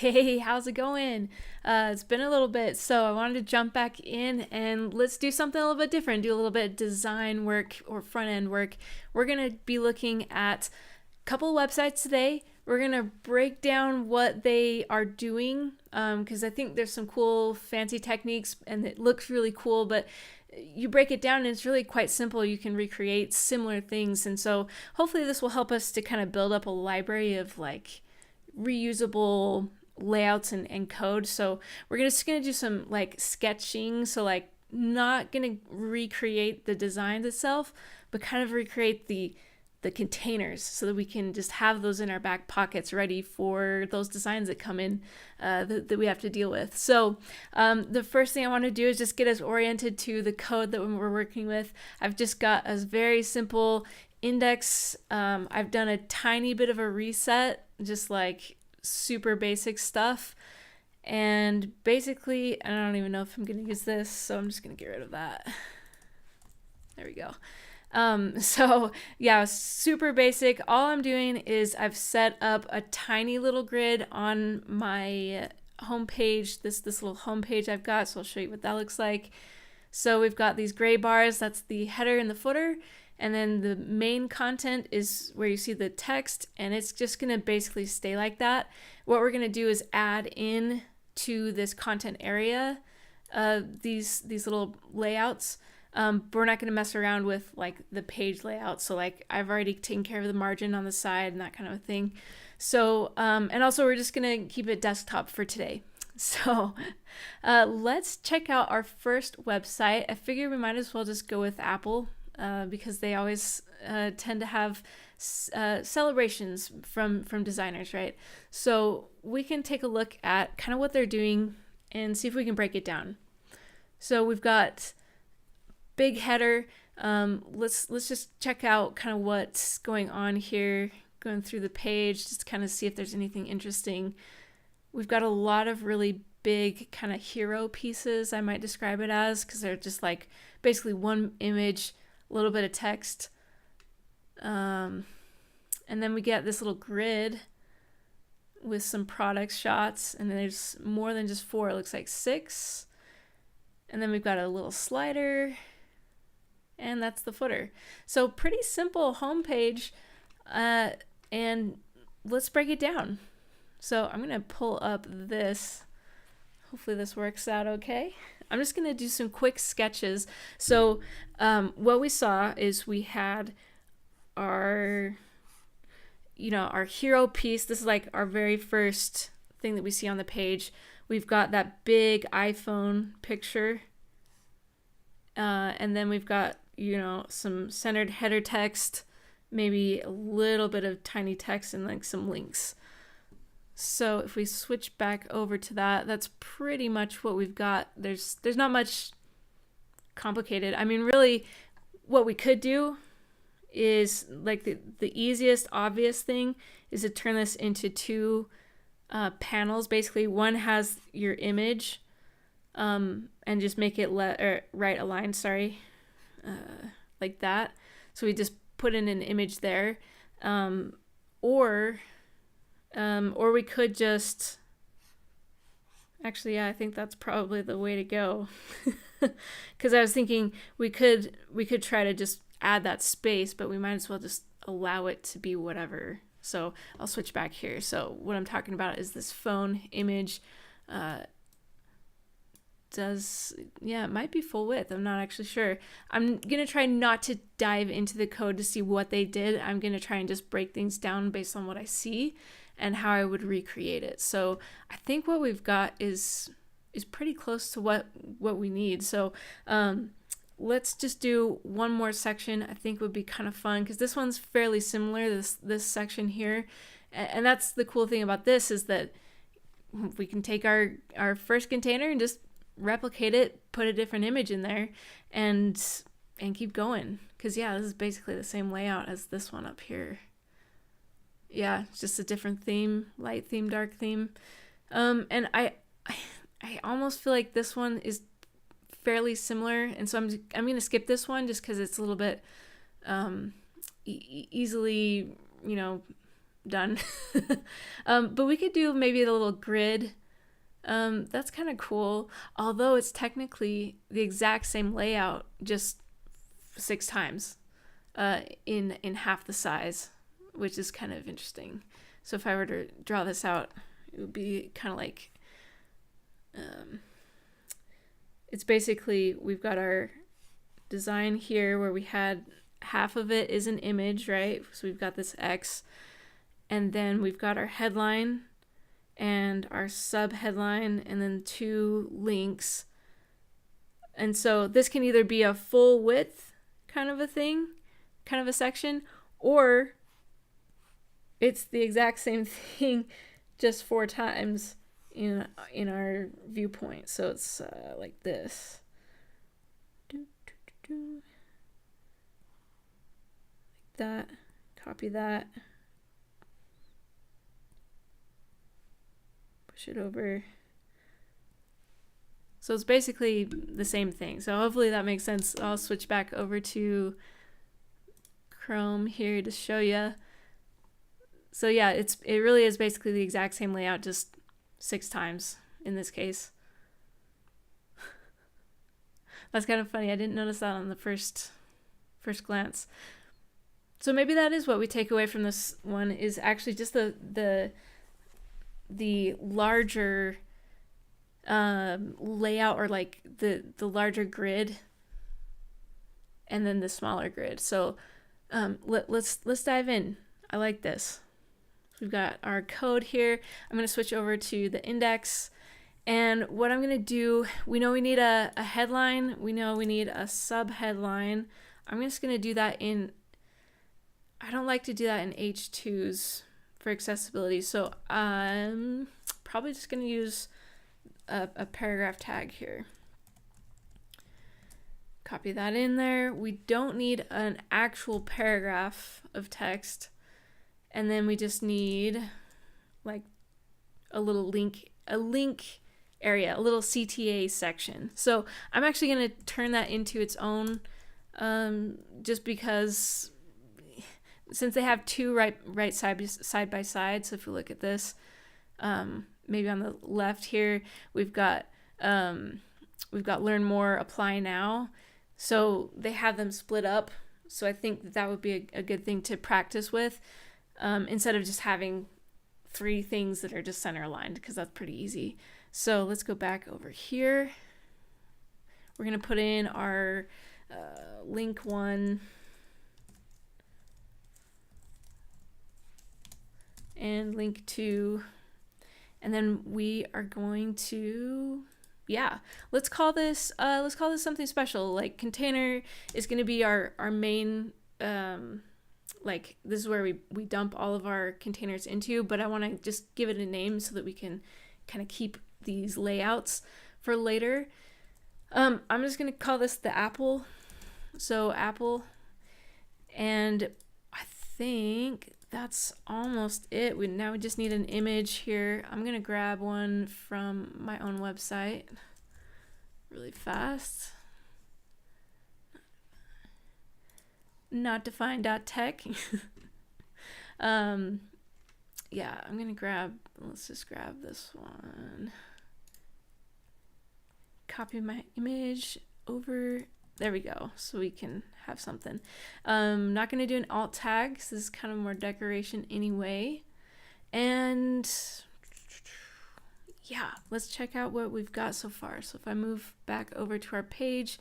Hey, how's it going? It's been a little bit, so I wanted to jump back in and let's do something a little bit different, do a little bit of design work or front end work. We're going to be looking at a couple of websites today. We're going to break down what they are doing because I think there's some cool, fancy techniques and it looks really cool, but you break it down and it's really quite simple. You can recreate similar things. And so hopefully this will help us to kind of build up a library of like reusable layouts and code. So we're just gonna do some like sketching. So like not gonna recreate the designs itself, but kind of recreate the containers so that we can just have those in our back pockets ready for those designs that come in that we have to deal with. So the first thing I want to do is just get us oriented to the code that we're working with. I've just got a very simple index. I've done a tiny bit of a reset, just like super basic stuff. And basically, I don't even know if I'm going to use this, so I'm just going to get rid of that. There we go. So yeah, super basic. All I'm doing is I've set up a tiny little grid on my homepage, this little homepage I've got. So I'll show you what that looks like. So we've got these gray bars, that's the header and the footer. And then the main content is where you see the text, and it's just going to basically stay like that. What we're going to do is add in to this content area these little layouts. We're not going to mess around with like the page layout. So like I've already taken care of the margin on the side and that kind of a thing. So, and also we're just going to keep it desktop for today. So let's check out our first website. I figure we might as well just go with Apple because they always tend to have celebrations from designers, right? So we can take a look at kind of what they're doing and see if we can break it down. So we've got big header. Let's just check out kind of what's going on here, going through the page, just to kind of see if there's anything interesting. We've got a lot of really big kind of hero pieces, I might describe it as, because they're just like basically one image, a little bit of text. And then we get this little grid with some product shots, and there's more than just 4, it looks like 6. And then we've got a little slider, and that's the footer. So pretty simple homepage, and let's break it down. So I'm gonna pull up this. Hopefully this works out okay. I'm just gonna do some quick sketches. So what we saw is we had our hero piece. This is like our very first thing that we see on the page. We've got that big iPhone picture. And then we've got, some centered header text, maybe a little bit of tiny text and like some links. So if we switch back over to that, that's pretty much what we've got. There's not much complicated. I mean, really what we could do is like the easiest obvious thing is to turn this into 2 panels. Basically one has your image and just make it right aligned, like that. So we just put in an image there, or we could just I think that's probably the way to go. Because I was thinking we could try to just add that space, but we might as well just allow it to be whatever. So I'll switch back here. So what I'm talking about is this phone image. It might be full width. I'm not actually sure. I'm going to try not to dive into the code to see what they did. I'm going to try and just break things down based on what I see and how I would recreate it. So I think what we've got is pretty close to what we need. So let's just do one more section. I think would be kind of fun because this one's fairly similar, this section here. And that's the cool thing about this is that we can take our first container and just replicate it, put a different image in there, and keep going. Because this is basically the same layout as this one up here. Yeah, it's just a different theme, light theme, dark theme. And I almost feel like this one is fairly similar, and so I'm gonna skip this one just because it's a little bit easily done. But we could do maybe a little grid. That's kind of cool, although it's technically the exact same layout, just 6 times in half the size, which is kind of interesting. So if I were to draw this out, it would be kind of like, it's basically, we've got our design here where we had half of it is an image, right? So we've got this X, and then we've got our headline and our sub headline, and then 2 links. And so this can either be a full width kind of a thing, kind of a section, or it's the exact same thing just 4 times in our viewpoint. So it's like this. Like that. Copy that. Push it over. So it's basically the same thing. So hopefully that makes sense. I'll switch back over to Chrome here to show you. So yeah, it really is basically the exact same layout, just 6 times in this case. That's kind of funny. I didn't notice that on the first glance. So maybe that is what we take away from this one, is actually just the larger layout, or like the larger grid, and then the smaller grid. So let's dive in. I like this. We've got our code here. I'm going to switch over to the index. And what I'm going to do, we know we need a headline. We know we need a sub-headline. I'm just going to do that in, I don't like to do that in H2s for accessibility. So I'm probably just going to use a paragraph tag here. Copy that in there. We don't need an actual paragraph of text. And then we just need like a little link area, a little CTA section. So I'm actually going to turn that into its own, just because since they have 2 right side by side. So if you look at this, maybe on the left here, we've got learn more, apply now. So they have them split up. So I think that would be a good thing to practice with, instead of just having 3 things that are just center aligned, because that's pretty easy. So let's go back over here. We're going to put in our link 1 and link 2. And then we are going to, let's call this something special. Like container is going to be our main, like this is where we dump all of our containers into, but I want to just give it a name so that we can kind of keep these layouts for later. I'm just going to call this the apple. So apple, and I think that's almost it. We just need an image here. I'm going to grab one from my own website really fast. Notdefined.tech. I'm gonna let's just grab this one, copy my image over, there we go, so we can have something. Not gonna do an alt tag, because this is kind of more decoration anyway. And yeah, let's check out what we've got so far. So if I move back over to our page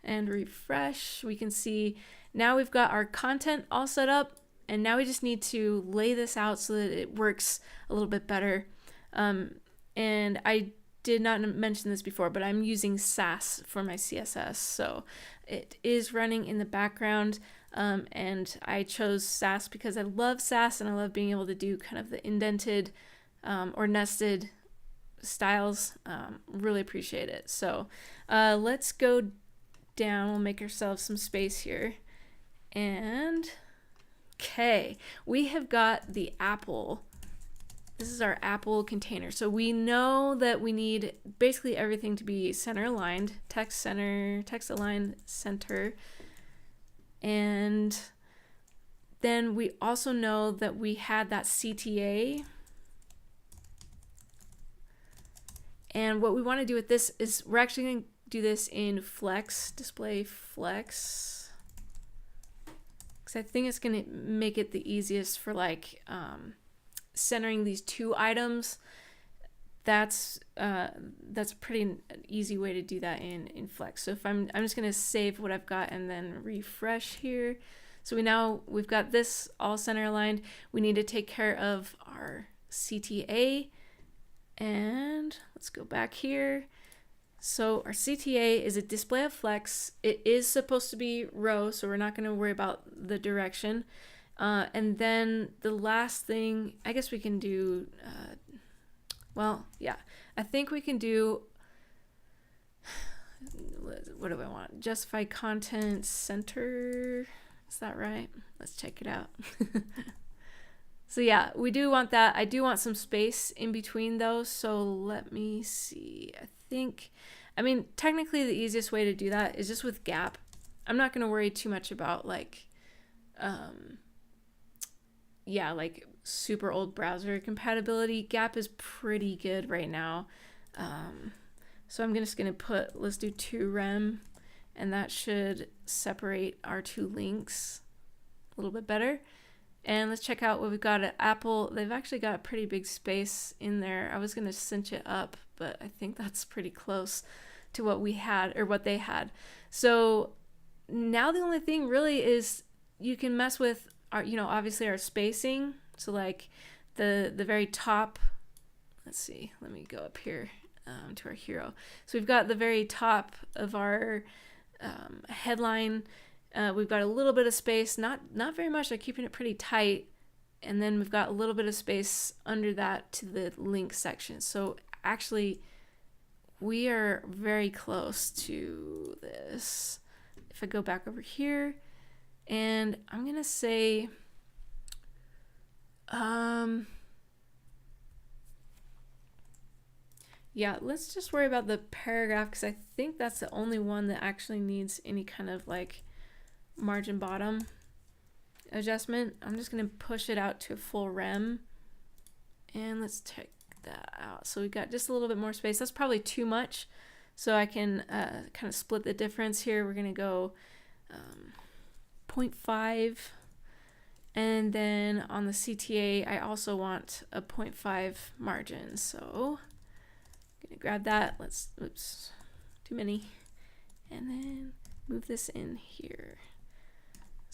and refresh, we can see now we've got our content all set up, and now we just need to lay this out so that it works a little bit better. And I did not mention this before, but I'm using Sass for my CSS. So it is running in the background, and I chose Sass because I love Sass and I love being able to do kind of the indented or nested styles. Really appreciate it. So let's go down. We'll make ourselves some space here. And okay, we have got the apple. This is our apple container. So we know that we need basically everything to be center aligned, text aligned center. And then we also know that we had that CTA. And what we want to do with this is we're actually going to do this in flex, display flex. Because I think it's going to make it the easiest for like centering these two items. That's a pretty easy way to do that in flex. So if I'm just going to save what I've got and then refresh here. So we've got this all center aligned. We need to take care of our CTA. And let's go back here. So our CTA is a display of flex. It is supposed to be row, so we're not going to worry about the direction. And then the last thing, I guess we can do, well, yeah, I think we can do, what do I want? Justify content center. Is that right? Let's check it out. So yeah, we do want that. I do want some space in between those. So let me see. I mean, technically the easiest way to do that is just with gap. I'm not going to worry too much about like, yeah, like super old browser compatibility. Gap is pretty good right now. So I'm just going to let's do 2 rem, and that should separate our 2 links a little bit better. And let's check out what we've got at Apple. They've actually got a pretty big space in there. I was going to cinch it up, but I think that's pretty close to what we had or what they had. So now the only thing really is you can mess with our, obviously our spacing. So like the very top, let's see, let me go up here to our hero. So we've got the very top of our headline. We've got a little bit of space, not very much. They're keeping it pretty tight. And then we've got a little bit of space under that to the link section. So actually, we are very close to this. If I go back over here, and I'm going to say, yeah, let's just worry about the paragraph because I think that's the only one that actually needs any kind of like margin bottom adjustment. I'm just going to push it out to a full rem, and let's check that out. So we got just a little bit more space. That's probably too much, so I can kind of split the difference here. We're going to go 0.5, and then on the CTA I also want a 0.5 margin, so I'm going to grab that. Oops, too many, and then move this in here.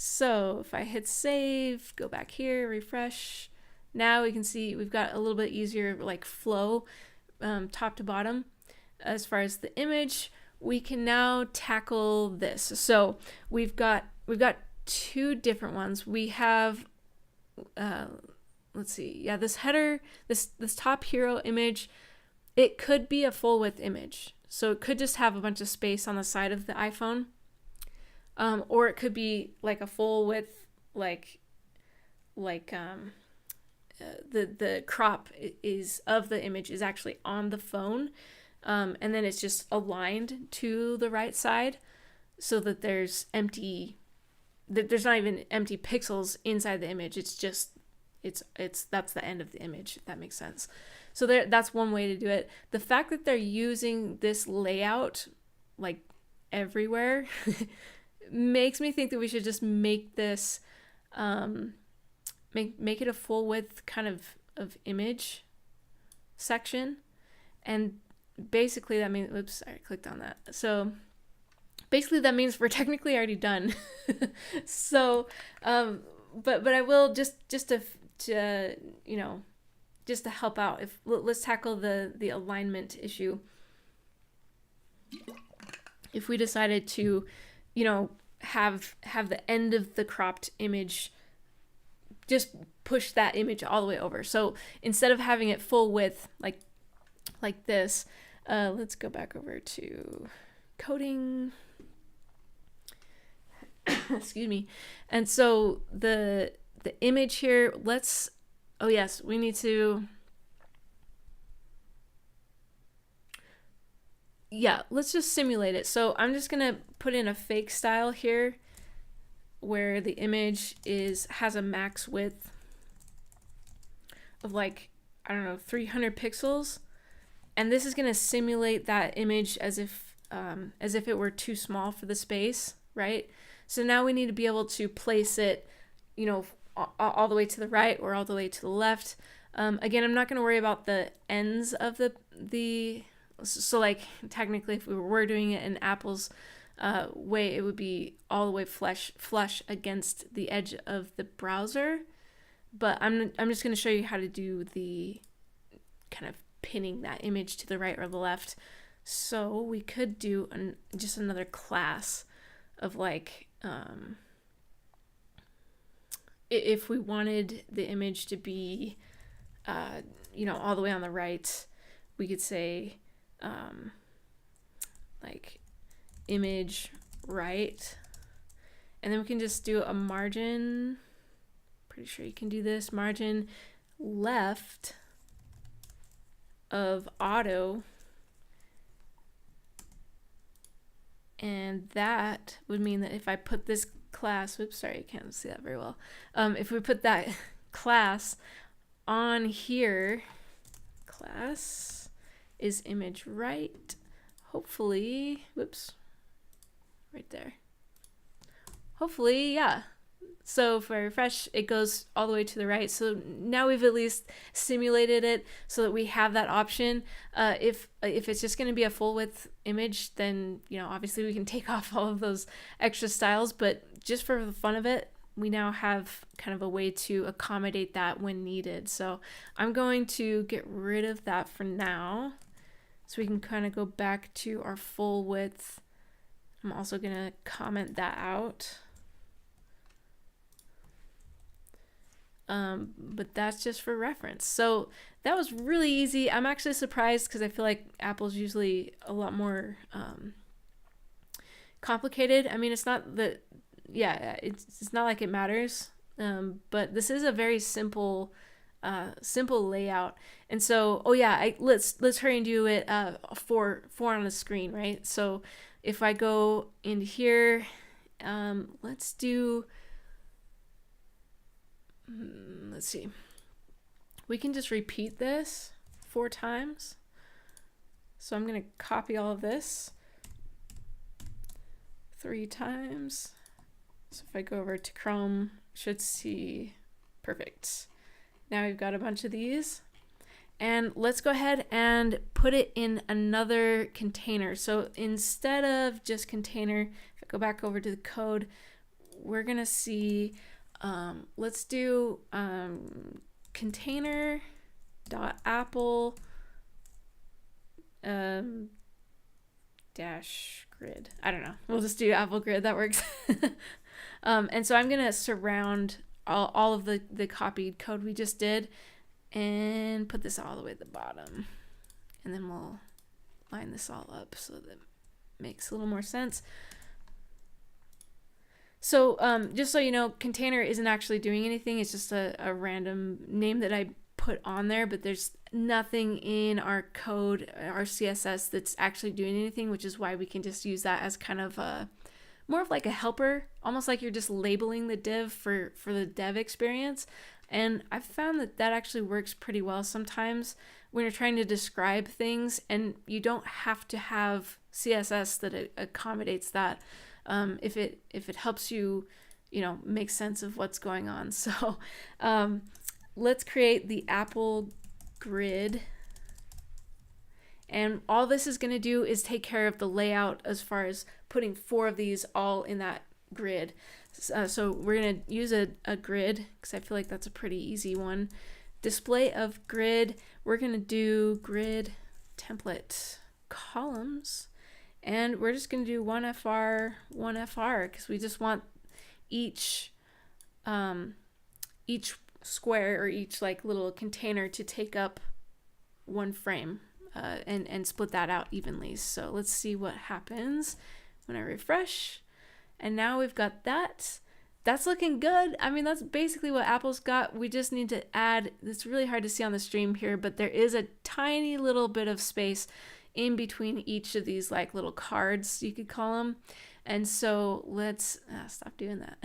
So if I hit save, go back here, refresh, now we can see we've got a little bit easier like flow top to bottom. As far as the image, we can now tackle this. So we've got 2 different ones. We have let's see, yeah, this header, this top hero image, it could be a full width image. So it could just have a bunch of space on the side of the iPhone. Or it could be like a full width, the crop is of the image is actually on the phone, and then it's just aligned to the right side, so that there's not even empty pixels inside the image. It's just that's the end of the image, if that makes sense. So that's one way to do it. The fact that they're using this layout like everywhere makes me think that we should just make this make it a full width kind of image section. And basically that means, oops, I clicked on that. So basically that means we're technically already done. So but I will just to just to help out, let's tackle the alignment issue. If we decided to have the end of the cropped image, just push that image all the way over. So instead of having it full width like this, let's go back over to coding. Excuse me. And so the image here, oh yes, we need to, yeah, let's just simulate it. So I'm just going to put in a fake style here. where the image has a max width of like, I don't know, 300 pixels. And this is going to simulate that image as if it were too small for the space, right? So now we need to be able to place it, you know, all the way to the right or all the way to the left. Again, I'm not going to worry about the ends of the so like technically if we were doing it in Apple's way, it would be all the way flush against the edge of the browser. But I'm just going to show you how to do the kind of pinning that image to the right or the left. So we could do just another class of like, if we wanted the image to be, you know, all the way on the right, we could say, like image right, and then we can just do a margin. Pretty sure you can do this, margin left of auto, and that would mean that if I put this class, whoops, sorry, I can't see that very well. If we put that class on here, class is image right, hopefully, whoops, right there. Hopefully, yeah. So if I refresh, it goes all the way to the right. So now we've at least simulated it so that we have that option. If it's just going to be a full width image, then, you know, obviously we can take off all of those extra styles. But just for the fun of it, we now have kind of a way to accommodate that when needed. So I'm going to get rid of that for now, so we can kind of go back to our full width. I'm also going to comment that out. But that's just for reference. So that was really easy. I'm actually surprised because I feel like Apple's usually a lot more complicated. I mean, it's not that, yeah, it's not like it matters. But this is a very simple layout. And so, oh yeah, let's hurry and do it four on the screen, right? So if I go into here, let's do. Let's see. We can just repeat this 4 times. So I'm going to copy all of this 3 times. So if I go over to Chrome, should see perfect. Now we've got a bunch of these. And let's go ahead and put it in another container. So instead of just container, if I go back over to the code, we're going to see, let's do container.apple dash grid. I don't know. We'll just do Apple grid. That works. And so I'm going to surround all of the copied code we just did and put this all the way at the bottom. And then we'll line this all up so that it makes a little more sense. So just so you know, container isn't actually doing anything. It's just a random name that I put on there, but there's nothing in our code, our CSS, that's actually doing anything, which is why we can just use that as kind of more of like a helper, almost like you're just labeling the div for the dev experience. And I've found that actually works pretty well sometimes when you're trying to describe things, and you don't have to have CSS that accommodates that. If it helps you, you know, make sense of what's going on. So let's create the Apple grid. And all this is going to do is take care of the layout as far as putting 4 of these all in that grid. So we're going to use a grid because I feel like that's a pretty easy one. Display of grid, we're going to do grid template columns. And we're just going to do 1FR, 1FR, because we just want each square or each like little container to take up 1 frame and split that out evenly. So let's see what happens when I refresh. And now we've got that. That's looking good. I mean, that's basically what Apple's got. We just need to add, it's really hard to see on the stream here, but there is a tiny little bit of space in between each of these like little cards, you could call them. And so let's stop doing that.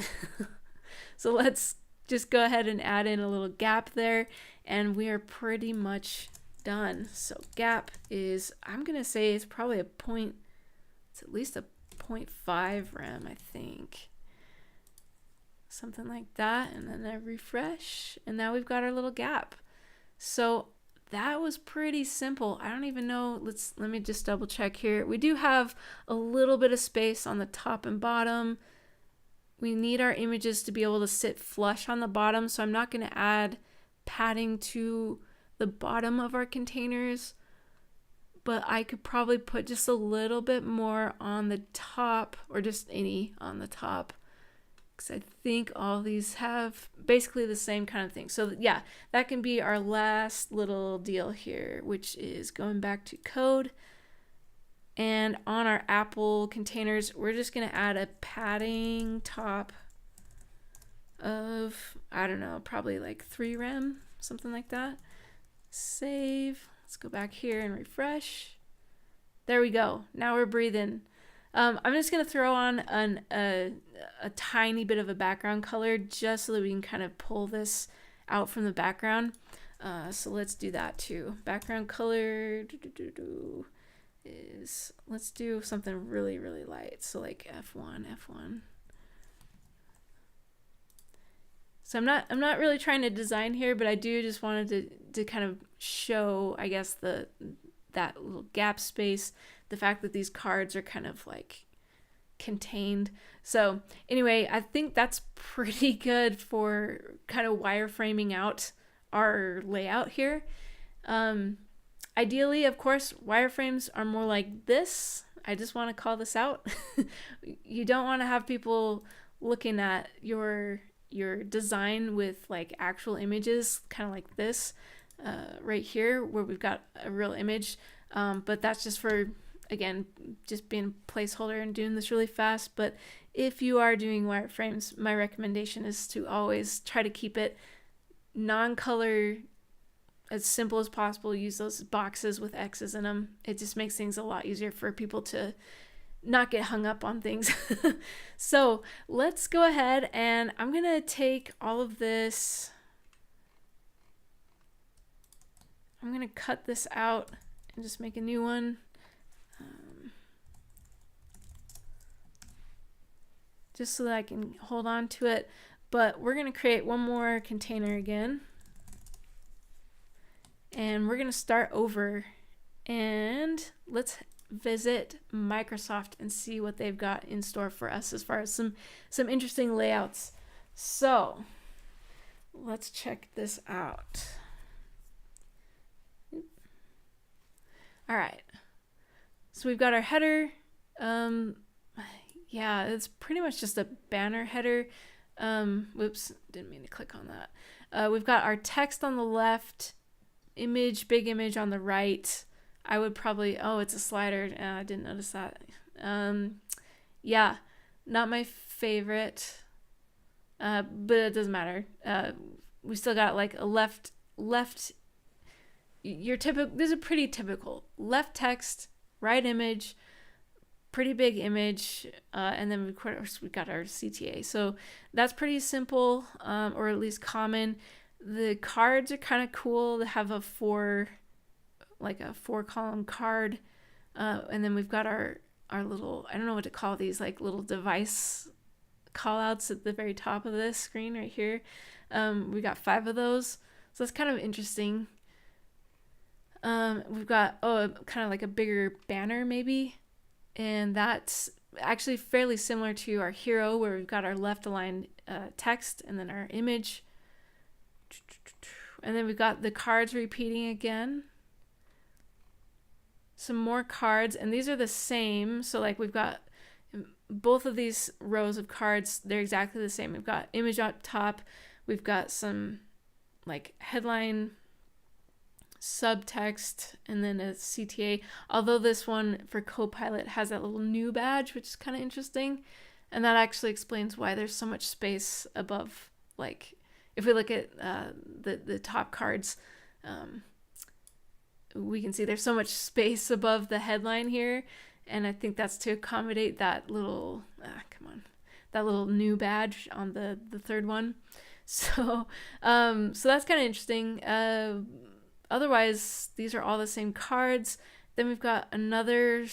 So let's just go ahead and add in a little gap there, and we are pretty much done. So gap is, I'm gonna say it's probably a point, it's at least a 0.5 rem, I think. Something like that, and then I refresh, and now we've got our little gap. So that was pretty simple. I don't even know, let me just double check here. We do have a little bit of space on the top and bottom. We need our images to be able to sit flush on the bottom, so I'm not going to add padding to the bottom of our containers, but I could probably put just a little bit more on the top, or just any on the top, because I think all these have basically the same kind of thing. So yeah, that can be our last little deal here, which is going back to code. And on our Apple containers, we're just going to add a padding top of, I don't know, probably like 3 rem, something like that. Save. Let's go back here and refresh. There we go. Now we're breathing. I'm just going to throw on a tiny bit of a background color just so that we can kind of pull this out from the background. So let's do that too. Background color is, let's do something really, really light. So like F1. So I'm not really trying to design here, but I do just wanted to kind of show, I guess, that little gap space, the fact that these cards are kind of like contained. So anyway, I think that's pretty good for kind of wireframing out our layout here. Ideally, of course, wireframes are more like this. I just want to call this out. You don't want to have people looking at your design with like actual images, kind of like this right here, where we've got a real image. But that's just for, again, just being a placeholder and doing this really fast. But if you are doing wireframes, my recommendation is to always try to keep it non-color, as simple as possible. Use those boxes with X's in them. It just makes things a lot easier for people to not get hung up on things. So let's go ahead, and I'm gonna take all of this, I'm gonna cut this out and just make a new one. Just so that I can hold on to it. But we're gonna create one more container again. And we're going to start over, and let's visit Microsoft and see what they've got in store for us as far as some interesting layouts. So let's check this out. All right. So we've got our header. Yeah, it's pretty much just a banner header. Whoops, didn't mean to click on that. We've got our text on the left, image, big image on the right. I would probably, oh, it's a slider. I didn't notice that. Yeah, not my favorite, but it doesn't matter. We still got like a left, your typical, this is a pretty typical left text, right image, pretty big image, and then of course we got our CTA. So that's pretty simple, or at least common. The cards are kind of cool. They have a 4-column card, and then we've got our little, I don't know what to call these, like little device callouts at the very top of this screen right here. We got 5 of those, so that's kind of interesting. We've got kind of like a bigger banner maybe, and that's actually fairly similar to our hero, where we've got our left aligned text and then our image. And then we've got the cards repeating again. Some more cards, and these are the same. So like we've got both of these rows of cards, they're exactly the same. We've got image up top. We've got some like headline, subtext, and then a CTA. Although this one for Copilot has that little new badge, which is kind of interesting. And that actually explains why there's so much space above, like, if we look at the top cards, we can see there's so much space above the headline here. And I think that's to accommodate that little, that little new badge on the third one. So, so that's kind of interesting. Otherwise, these are all the same cards. Then we've got another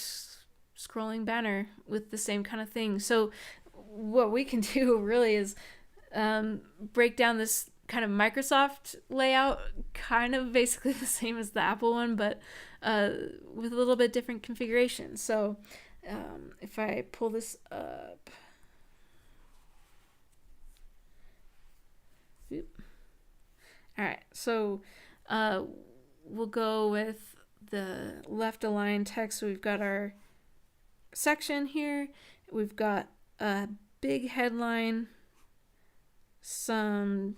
scrolling banner with the same kind of thing. So what we can do really is break down this kind of Microsoft layout, kind of basically the same as the Apple one, but with a little bit different configuration. So if I pull this up, all right, so we'll go with the left aligned text. So we've got our section here. We've got a big headline, some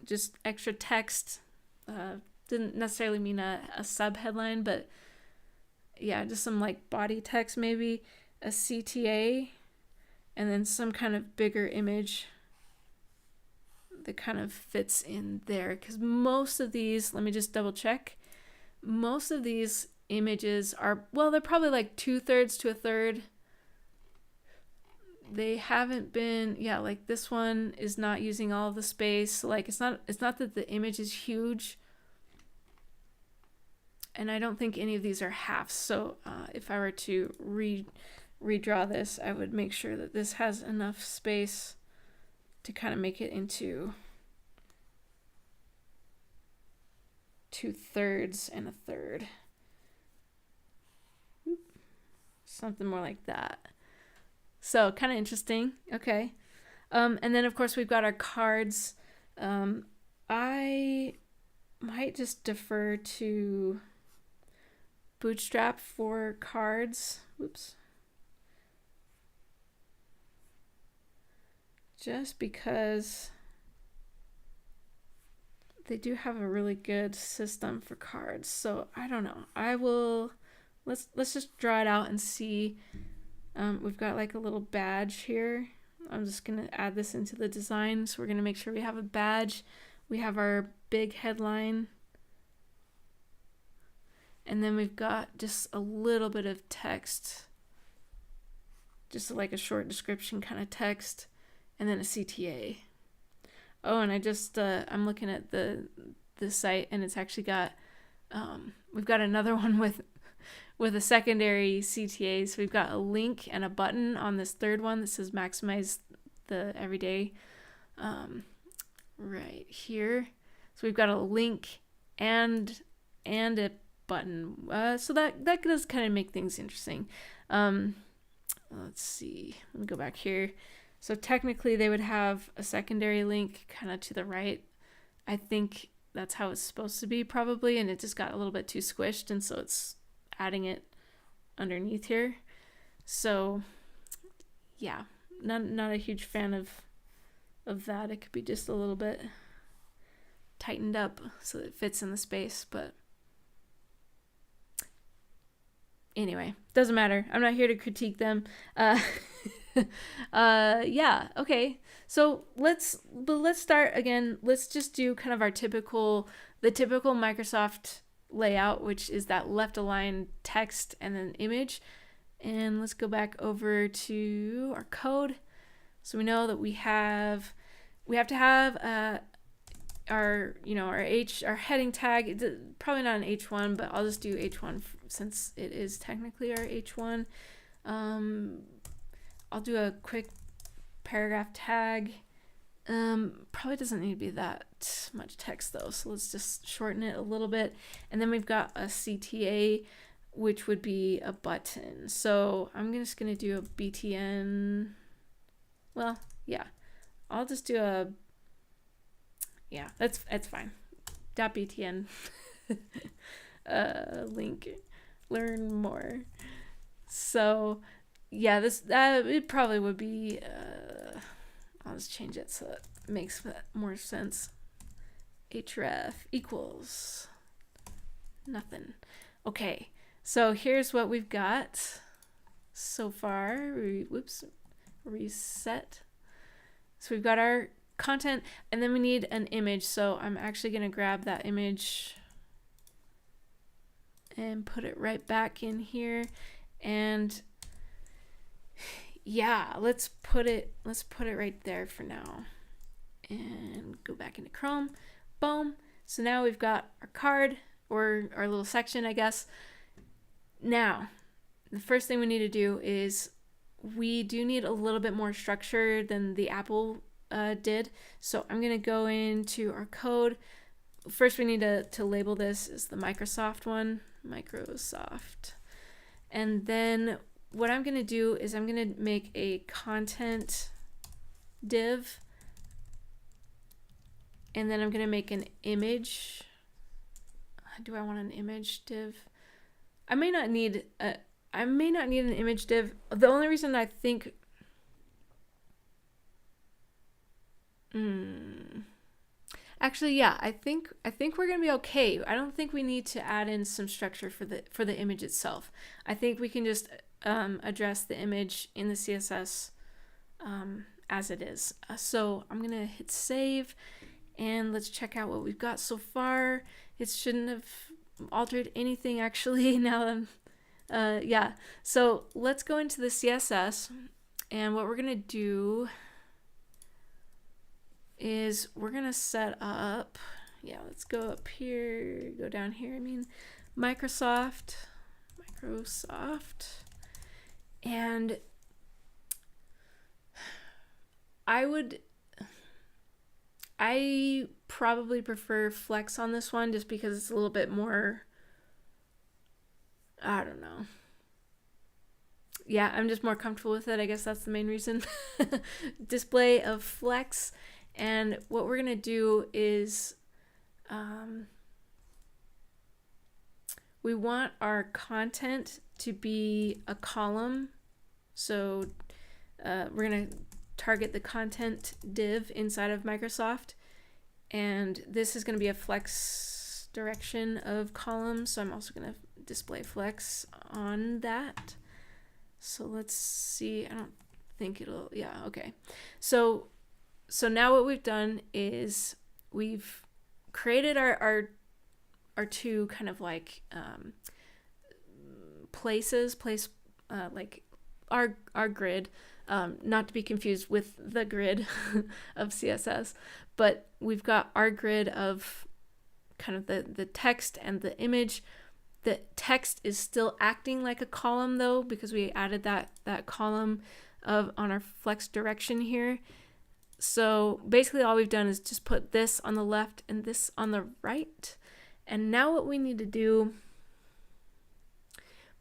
just extra text. Didn't necessarily mean a sub headline, but yeah, just some like body text, maybe a CTA, and then some kind of bigger image that kind of fits in there. Because most of these, let me just double check, most of these images are, well, they're probably like 2/3 to a third. They haven't been, yeah, like this one is not using all of the space. Like it's not that the image is huge, and I don't think any of these are halves. So if I were to redraw this, I would make sure that this has enough space to kind of make it into 2/3 and a third. Something more like that. So kind of interesting. Okay. And then of course we've got our cards. I might just defer to Bootstrap for cards. Whoops. Just because they do have a really good system for cards. So I don't know. I will, let's just draw it out and see. We've got like a little badge here. I'm just going to add this into the design. So we're going to make sure we have a badge. We have our big headline. And then we've got just a little bit of text. Just like a short description kind of text. And then a CTA. Oh, and I just, I'm looking at the site, and it's actually got, we've got another one with a secondary CTA. So we've got a link and a button on this third one that says maximize the everyday right here. So we've got a link and a button. So that does kind of make things interesting. Let's see. Let me go back here. So technically they would have a secondary link kind of to the right. I think that's how it's supposed to be probably, and it just got a little bit too squished, and so it's adding it underneath here. So yeah, not a huge fan of that. It could be just a little bit tightened up so that it fits in the space, but anyway, doesn't matter. I'm not here to critique them. Yeah, okay. So let's start again. Let's just do kind of the typical Microsoft layout, which is that left aligned text and then image. And let's go back over to our code. So we know that we have to have our heading tag. It's probably not an H1, but I'll just do H1 since it is technically our H1. I'll do a quick paragraph tag. Probably doesn't need to be that much text though, so let's just shorten it a little bit. And then we've got a CTA, which would be a button. So I'm just gonna do a BTN. Well, yeah, I'll just do a, yeah, that's fine. .btn link, learn more. So yeah, this it probably would be I'll just change it so it makes more sense. href equals nothing. Okay, so here's what we've got so far. Reset. So we've got our content, and then we need an image. So I'm actually going to grab that image and put it right back in here. And yeah, let's put it right there for now. And go back into Chrome. Boom. So now we've got our card, or our little section, I guess. Now, the first thing we need to do is we do need a little bit more structure than the Apple did. So I'm going to go into our code. First, we need to label this as the Microsoft one. Microsoft. And then what I'm going to do is I'm going to make a content div. And then I'm going to make an image. Do I want an image div? I may not need an image div. The only reason I think actually, yeah, I think we're gonna be okay. I don't think we need to add in some structure for the image itself. I think we can just address the image in the CSS as it is. So I'm gonna hit save, and let's check out what we've got so far. It shouldn't have altered anything actually. Now yeah. So let's go into the CSS, and what we're gonna do is we're gonna set up, yeah, let's go up here, go down here, I mean Microsoft, and I probably prefer Flex on this one just because it's a little bit more, I don't know. Yeah, I'm just more comfortable with it. I guess that's the main reason. Display of Flex. And what we're going to do is we want our content to be a column. So we're going to target the content div inside of Microsoft. And this is going to be a flex direction of column. So I'm also going to display flex on that. So let's see. I don't think it'll, yeah, okay. So now what we've done is we've created our two kind of like like our grid, not to be confused with the grid of CSS, but we've got our grid of kind of the text and the image. The text is still acting like a column though, because we added that column on our flex direction here. So basically all we've done is just put this on the left and this on the right. And now what we need to do,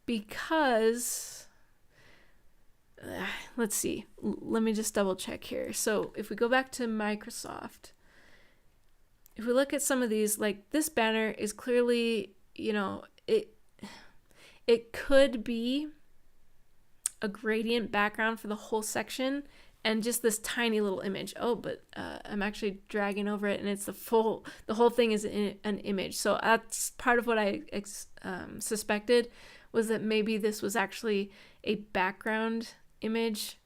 because let's see, let me just double check here. So if we go back to Microsoft, if we look at some of these, like this banner is clearly, you know, it could be a gradient background for the whole section and just this tiny little image. Oh, but I'm actually dragging over it and it's the whole thing is an image. So that's part of what I suspected, was that maybe this was actually a background image,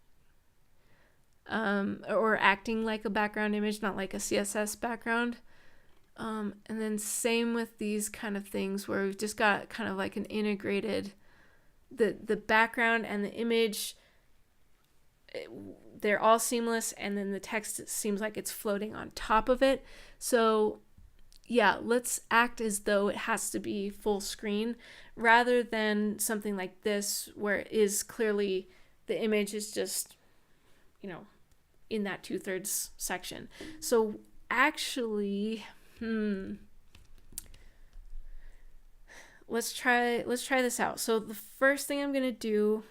or acting like a background image, not like a CSS background. And then same with these kind of things where we've just got kind of like an integrated, the background and the image, they're all seamless, and then the text seems like it's floating on top of it. So yeah, let's act as though it has to be full screen rather than something like this where it is clearly the image is just, you know, in that 2/3 section. So actually, let's try this out. So the first thing I'm gonna do,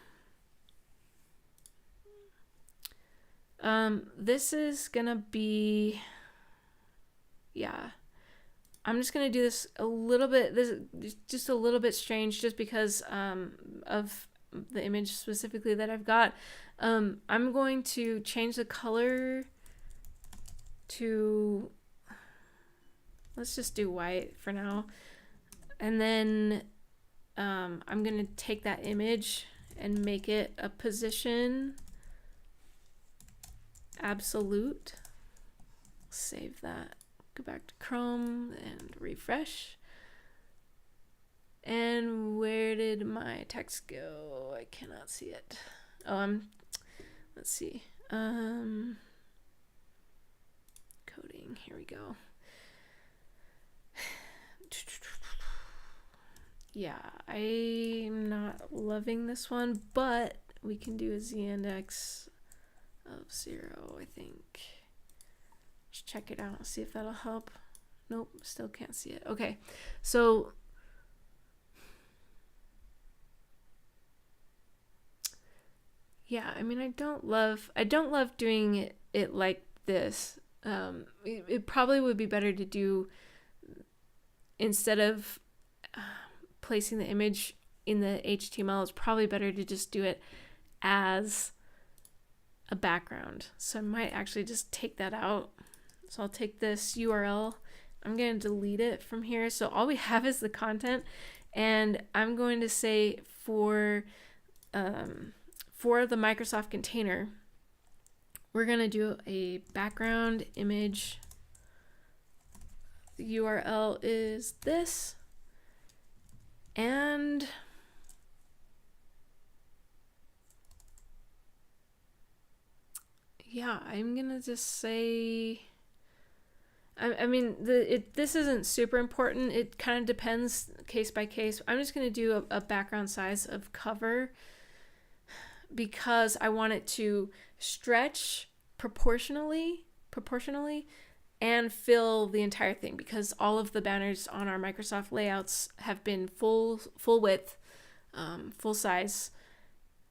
this is gonna be, yeah, I'm just gonna do this a little bit, just a little bit strange, just because of the image specifically that I've got. I'm going to change the color to, let's just do white for now. And then I'm going to take that image and make it a position absolute. Save that. Go back to Chrome and refresh. And where did my text go? I cannot see it. Oh, let's see. Coding, here we go. Yeah, I'm not loving this one, but we can do a z-index of 0, I think. Just check it out, see if that'll help. Nope, still can't see it. Okay, so yeah, I mean, I don't love doing it like this. It probably would be better to do, instead of placing the image in the HTML, it's probably better to just do it as a background. So I might actually just take that out. So I'll take this URL, I'm going to delete it from here. So all we have is the content, and I'm going to say for the Microsoft container, we're going to do a background image. The URL is this, and yeah, I'm gonna just say, I mean, this isn't super important. It kind of depends case by case. I'm just gonna do a background size of cover because I want it to stretch proportionally and fill the entire thing, because all of the banners on our Microsoft layouts have been full width, full size.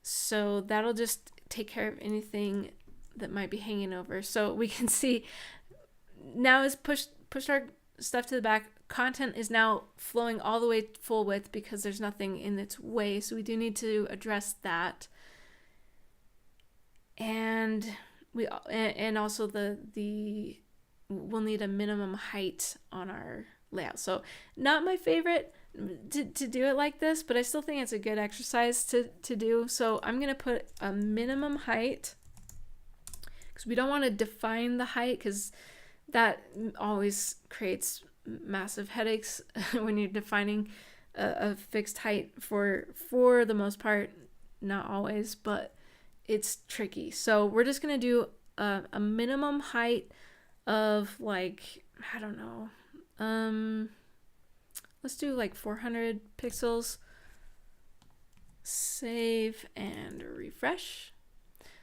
So that'll just take care of anything that might be hanging over. So we can see now is pushed our stuff to the back. Content is now flowing all the way full width because there's nothing in its way. So we do need to address that. And also we'll need a minimum height on our layout. So not my favorite to do it like this, but I still think it's a good exercise to do. So I'm going to put a minimum height, because we don't want to define the height, because that always creates massive headaches when you're defining a fixed height for the most part. Not always, but it's tricky. So we're just going to do a minimum height of, like, I don't know, let's do like 400 pixels. Save and refresh.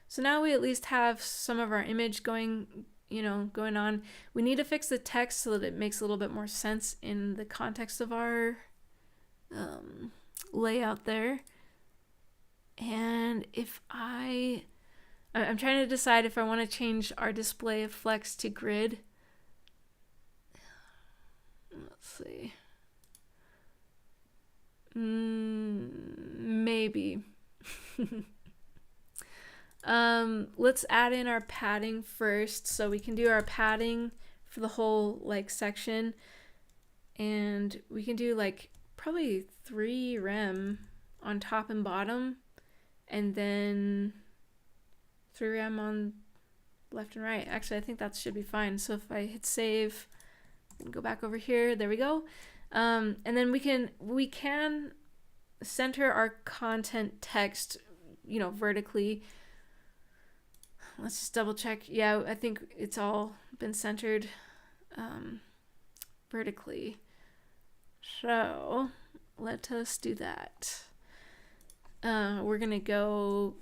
So now we at least have some of our image going on. We need to fix the text so that it makes a little bit more sense in the context of our layout there. And if I'm trying to decide if I want to change our display of flex to grid. Let's see. Maybe. Let's add in our padding first. So we can do our padding for the whole section, and we can do probably 3 rem on top and bottom, and then 3 rem on left and right. Actually, I think that should be fine. So if I hit save and go back over here, there we go. And then we can center our content text, vertically. Let's just double check. Yeah, I think it's all been centered vertically. So let us do that. We're gonna go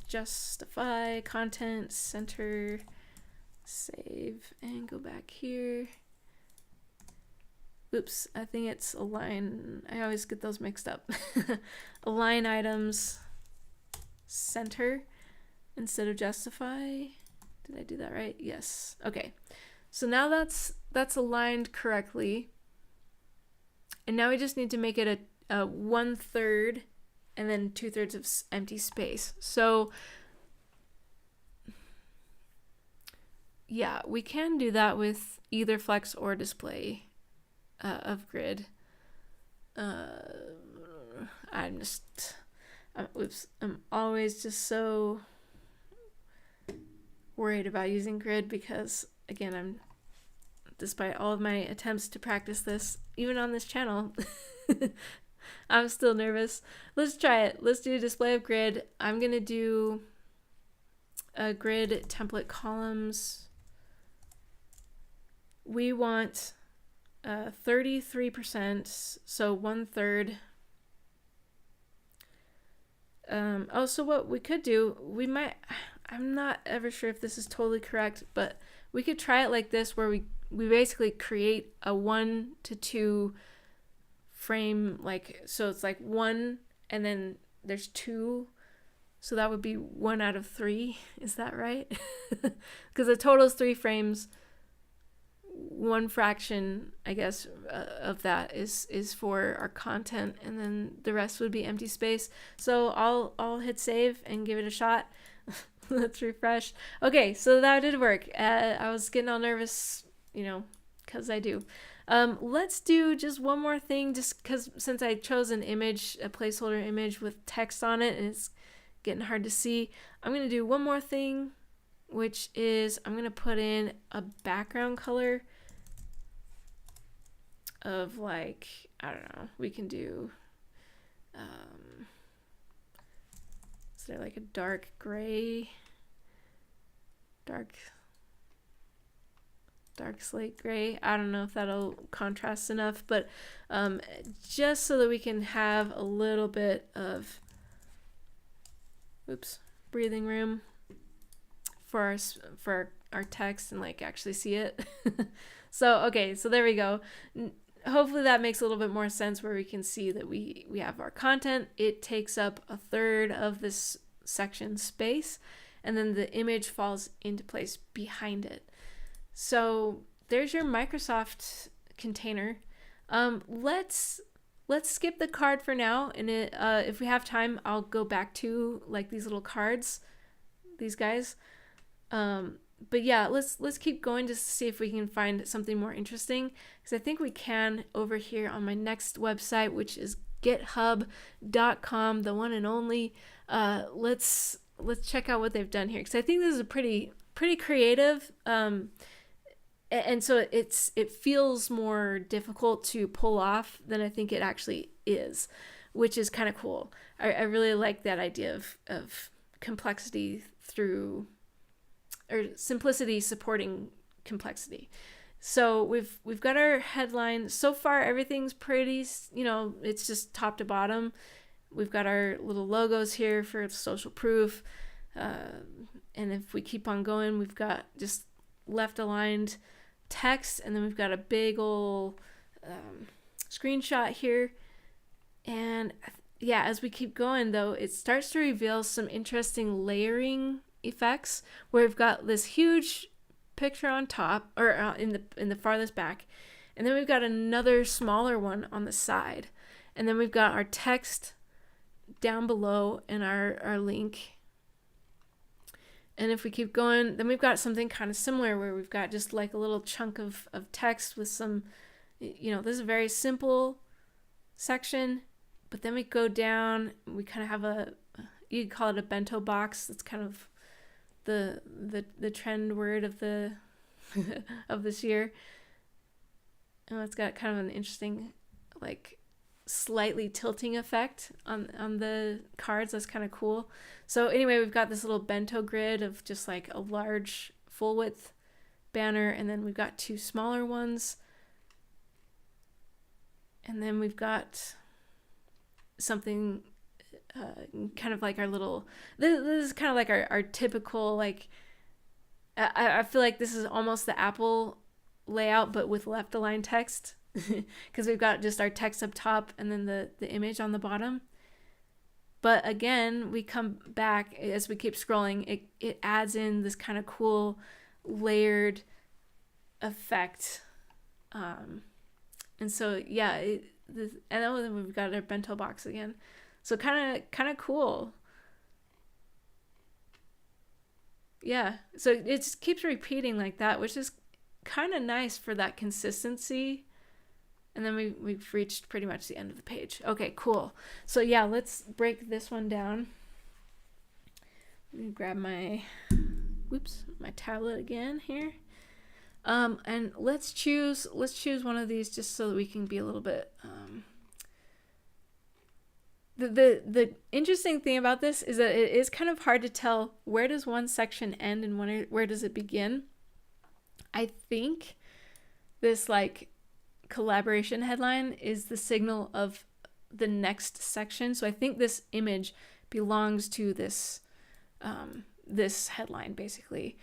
justify content, center, save, and go back here. Oops, I think it's align. I always get those mixed up. Align items, center instead of justify. Did I do that right? Yes. Okay. So now that's aligned correctly. And now we just need to make it a 1/3 and then 2/3 of empty space. So yeah, we can do that with either flex or display of grid. I'm always just so worried about using grid because, again, I'm despite all of my attempts to practice this, even on this channel. I'm still nervous. Let's try it. Let's do display of grid. I'm going to do a grid template columns. We want 33%, so 1/3. Oh, so what we could do, I'm not ever sure if this is totally correct, but we could try it like this, where we basically create a 1 to 2 frame, like, so it's like 1 and then there's 2, so that would be 1 out of 3. Is that right? Because the total is 3 frames. 1 fraction, I guess, of that is for our content, and then the rest would be empty space. So I'll hit save and give it a shot. Let's refresh. Okay, so that did work. I was getting all nervous, because I do. Let's do just one more thing, just because since I chose an image, a placeholder image with text on it, and it's getting hard to see, I'm going to do one more thing, which is I'm going to put in a background color of, like, I don't know, we can do, is there like a dark gray, dark slate gray? I don't know if that'll contrast enough, but just so that we can have a little bit of, breathing room for our text and like actually see it. So okay, so there we go. Hopefully that makes a little bit more sense, where we can see that we have our content. It takes up 1/3 of this section space, and then the image falls into place behind it. So there's your Microsoft container. Let's skip the card for now, and if we have time, I'll go back to like these little cards, these guys. But yeah, let's keep going just to see if we can find something more interesting, because I think we can over here on my next website, which is github.com, the one and only. Let's check out what they've done here, because I think this is a pretty creative, and so it feels more difficult to pull off than I think it actually is, which is kind of cool. I really like that idea of complexity through, or simplicity supporting complexity. So we've got our headline. So far everything's pretty, it's just top to bottom. We've got our little logos here for social proof, and if we keep on going, we've got just left aligned text, and then we've got a big old screenshot here. And yeah, as we keep going though, it starts to reveal some interesting layering effects, where we've got this huge picture on top, or in the farthest back, and then we've got another smaller one on the side, and then we've got our text down below and our link. And if we keep going, then we've got something kind of similar, where we've got just like a little chunk of text with some, this is a very simple section, but then we go down, we kind of have you could call it a bento box. That's kind of the trend word of the of this year. And it's got kind of an interesting, like, slightly tilting effect on the cards. That's kind of cool. So anyway, we've got this little bento grid of just like a large full width banner, and then we've got 2 smaller ones, and then we've got something kind of like our little, this is kind of like our typical, like, I feel like this is almost the Apple layout, but with left aligned text, because we've got just our text up top and then the image on the bottom. But again, we come back as we keep scrolling, it adds in this kind of cool layered effect, and so yeah, and then we've got our bento box again. So kind of cool. Yeah. So it just keeps repeating like that, which is kind of nice for that consistency. And then we've reached pretty much the end of the page. Okay, cool. So yeah, let's break this one down. Let me grab my tablet again here. And let's choose one of these just so that we can be a little bit the interesting thing about this is that it is kind of hard to tell where does one section end and where does it begin. I think this like collaboration headline is the signal of the next section. So I think this image belongs to this this headline basically.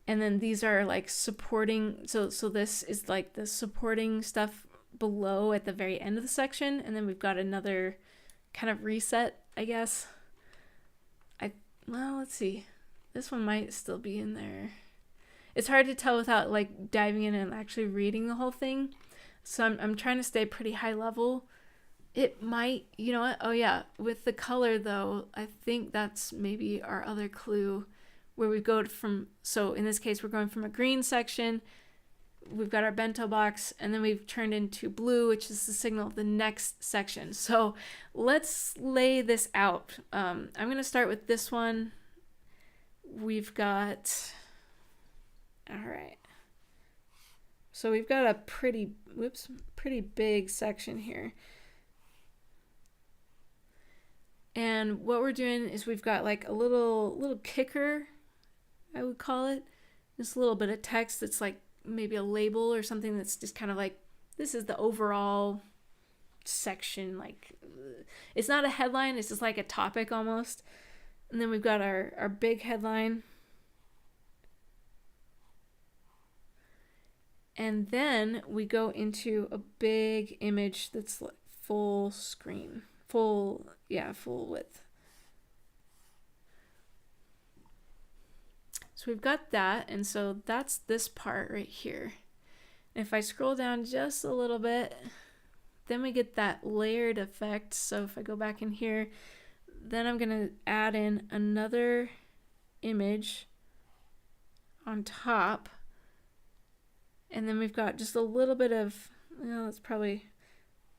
And then these are like supporting, so this is like the supporting stuff below at the very end of the section, and then we've got another kind of reset, I guess. Well, let's see. This one might still be in there. It's hard to tell without like diving in and actually reading the whole thing. So I'm trying to stay pretty high level. It might, you know what? Oh yeah, with the color though, I think that's maybe our other clue where we go from, so in this case, we're going from a green section, we've got our bento box, and then we've turned into blue, which is the signal of the next section. So let's lay this out. I'm going to start with this one. We've got, all right. So we've got a pretty big section here. And what we're doing is we've got like a little kicker, I would call it. Just a little bit of text that's like maybe a label or something that's just kind of like, this is the overall section. Like, it's not a headline, it's just like a topic almost. And then we've got our big headline. And then we go into a big image that's like full screen, full width. So we've got that, and so that's this part right here. And if I scroll down just a little bit, then we get that layered effect. So if I go back in here, then I'm gonna add in another image on top. And then we've got just a little bit of, well, let's probably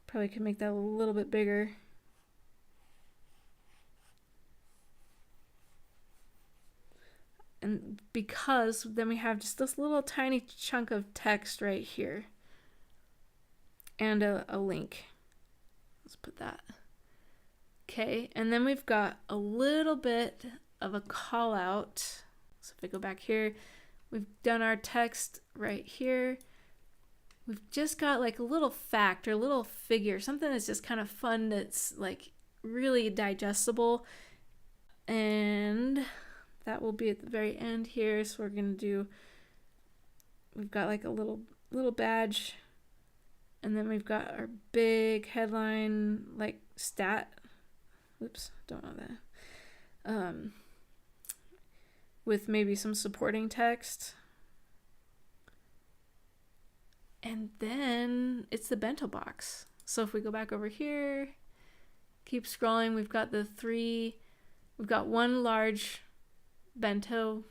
could make that a little bit bigger. And because then we have just this little tiny chunk of text right here. And a link. Let's put that. Okay, and then we've got a little bit of a call out. So if I go back here, we've done our text right here. We've just got like a little fact or a little figure, something that's just kind of fun, that's like really digestible. And that will be at the very end here. So we're going to do, we've got like a little badge, and then we've got our big headline, like stat. Oops, don't know that. With maybe some supporting text. And then it's the bento box. So if we go back over here, keep scrolling, we've got we've got one large bento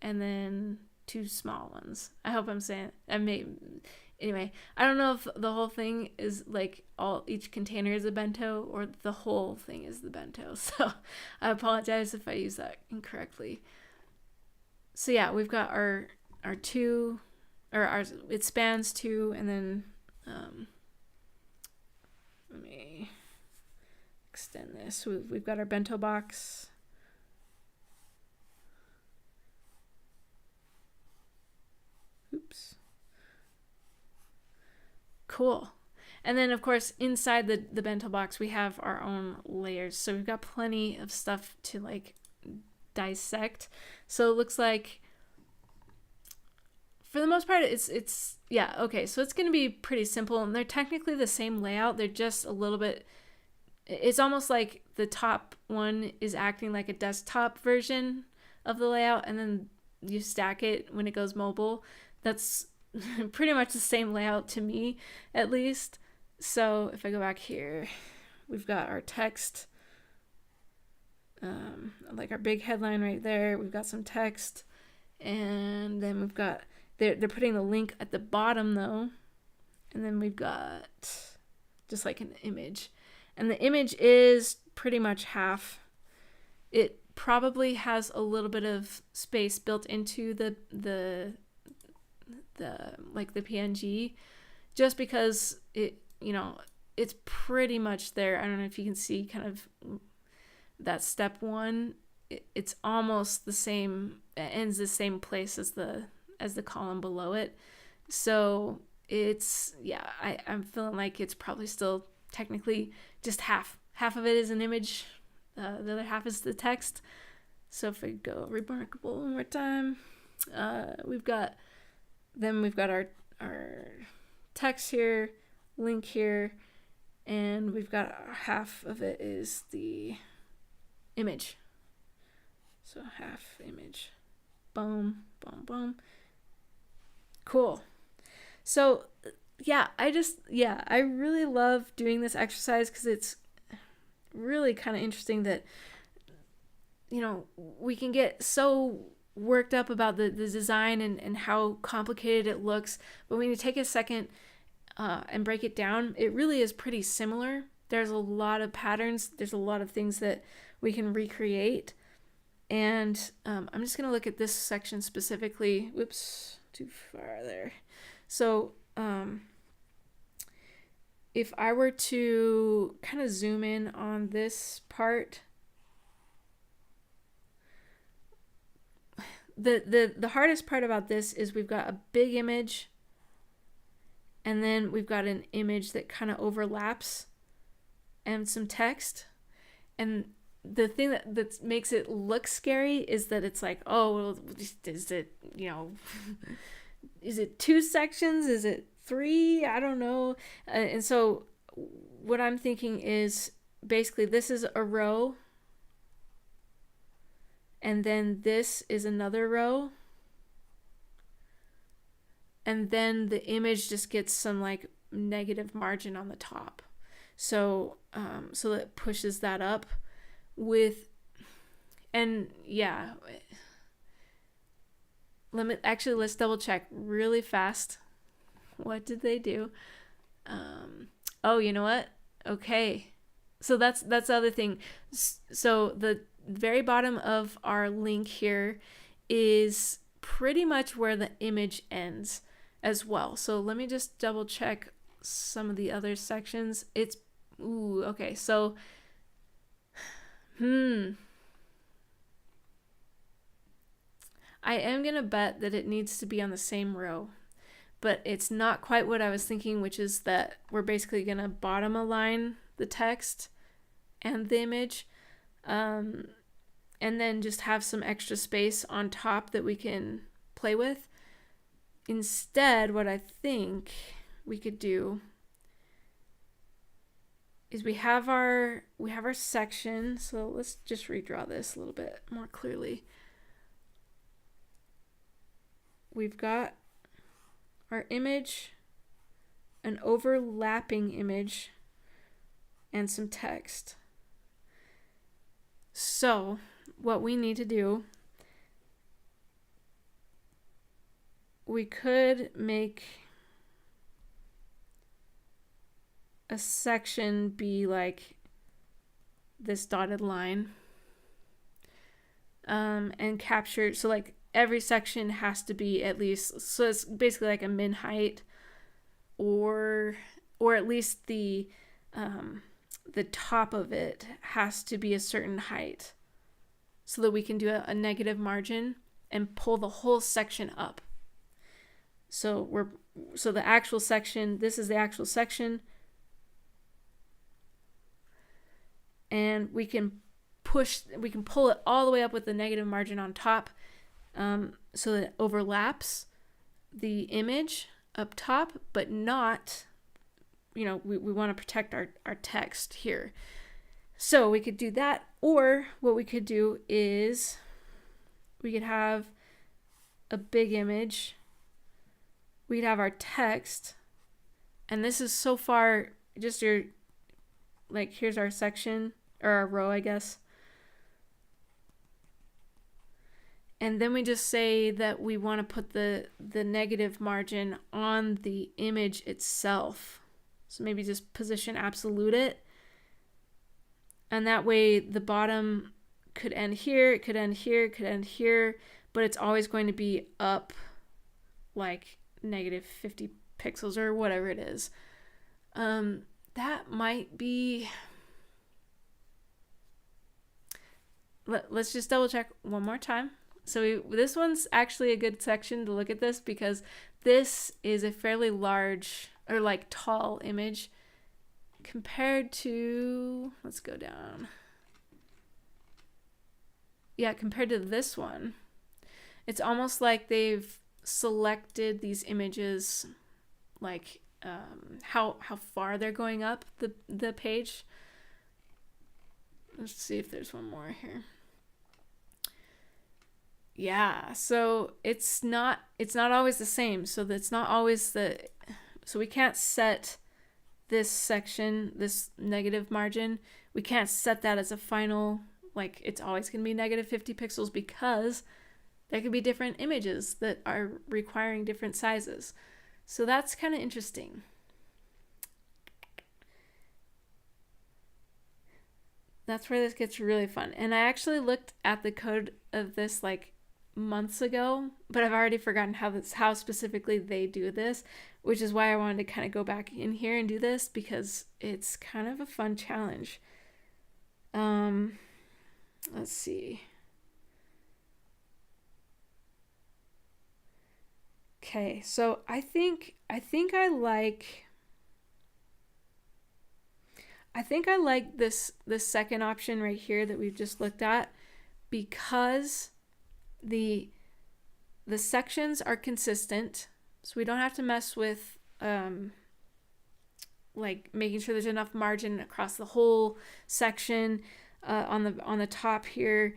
and then two small ones. I hope I'm saying, anyway, I don't know if the whole thing is like each container is a bento or the whole thing is the bento. So I apologize if I use that incorrectly. So yeah, we've got our two, or it spans two, and then let me extend this. We've got our bento box. Oops. Cool. And then of course inside the bento box we have our own layers. So we've got plenty of stuff to like dissect. So it looks like for the most part it's yeah, okay. So it's going to be pretty simple, and they're technically the same layout. They're just a little bit, it's almost like the top one is acting like a desktop version of the layout, and then you stack it when it goes mobile. That's pretty much the same layout to me, at least. So if I go back here, we've got our text, like our big headline right there. We've got some text, and then we've got, they're putting the link at the bottom though, and then we've got just like an image, and the image is pretty much half. It probably has a little bit of space built into the like the PNG, just because it's pretty much there. I don't know if you can see kind of that step one. It's almost the same. It ends the same place as the column below it. So it's, yeah, I'm feeling like it's probably still technically just half of it is an image, the other half is the text. So if we go remarkable one more time, we've got our text here, link here, and we've got half of it is the image. So half image. Boom, boom, boom. Cool. So I really love doing this exercise because it's really kind of interesting that, we can get so worked up about the design and how complicated it looks, but when you take a second and break it down, it really is pretty similar. There's a lot of patterns. There's a lot of things that we can recreate. And I'm just going to look at this section specifically. Whoops, too far there. So if I were to kind of zoom in on this part, the hardest part about this is we've got a big image, and then we've got an image that kind of overlaps and some text. And the thing that makes it look scary is that it's like, oh, well, is it, is it 2 sections? Is it 3? I don't know. And so what I'm thinking is basically this is a row, and then this is another row, and then the image just gets some like negative margin on the top. So so that pushes that up with, and yeah, let's double check really fast. What did they do? Oh, you know what? Okay. So that's the other thing. So the very bottom of our link here is pretty much where the image ends as well. So let me just double check some of the other sections. It's, okay. So, I am going to bet that it needs to be on the same row, but it's not quite what I was thinking, which is that we're basically going to bottom align the text and the image, and then just have some extra space on top that we can play with. Instead, what I think we could do is we have our section. So let's just redraw this a little bit more clearly. We've got our image, an overlapping image, and some text. So what we need to do, we could make a section be like this dotted line, and capture, so like every section has to be at least, so it's basically like a min height, or at least the top of it has to be a certain height, so that we can do a negative margin and pull the whole section up. So the actual section, this is the actual section, and we can pull it all the way up with the negative margin on top, so that it overlaps the image up top, but not, we want to protect our text here. So we could do that, or what we could do is we could have a big image, we'd have our text, and this is so far just here's our section, or our row, I guess. And then we just say that we want to put the negative margin on the image itself. So maybe just position absolute it. And that way the bottom could end here, it could end here, it could end here, but it's always going to be up like negative 50 pixels or whatever it is. That might be, let's just double check one more time. So this one's actually a good section to look at this, because this is a fairly large or like tall image compared to, let's go down. Yeah, compared to this one, it's almost like they've selected these images, like how far they're going up the page. Let's see if there's one more here. Yeah, so it's not always the same. So that's not always so we can't set this section, this negative margin, we can't set that as a final, like it's always going to be negative 50 pixels, because there could be different images that are requiring different sizes. So that's kind of interesting. That's where this gets really fun. And I actually looked at the code of this like months ago, but I've already forgotten how specifically they do this, which is why I wanted to kind of go back in here and do this, because it's kind of a fun challenge. Let's see. Okay, so I think I like this second option right here that we've just looked at, because the sections are consistent, so we don't have to mess with like making sure there's enough margin across the whole section on the top here,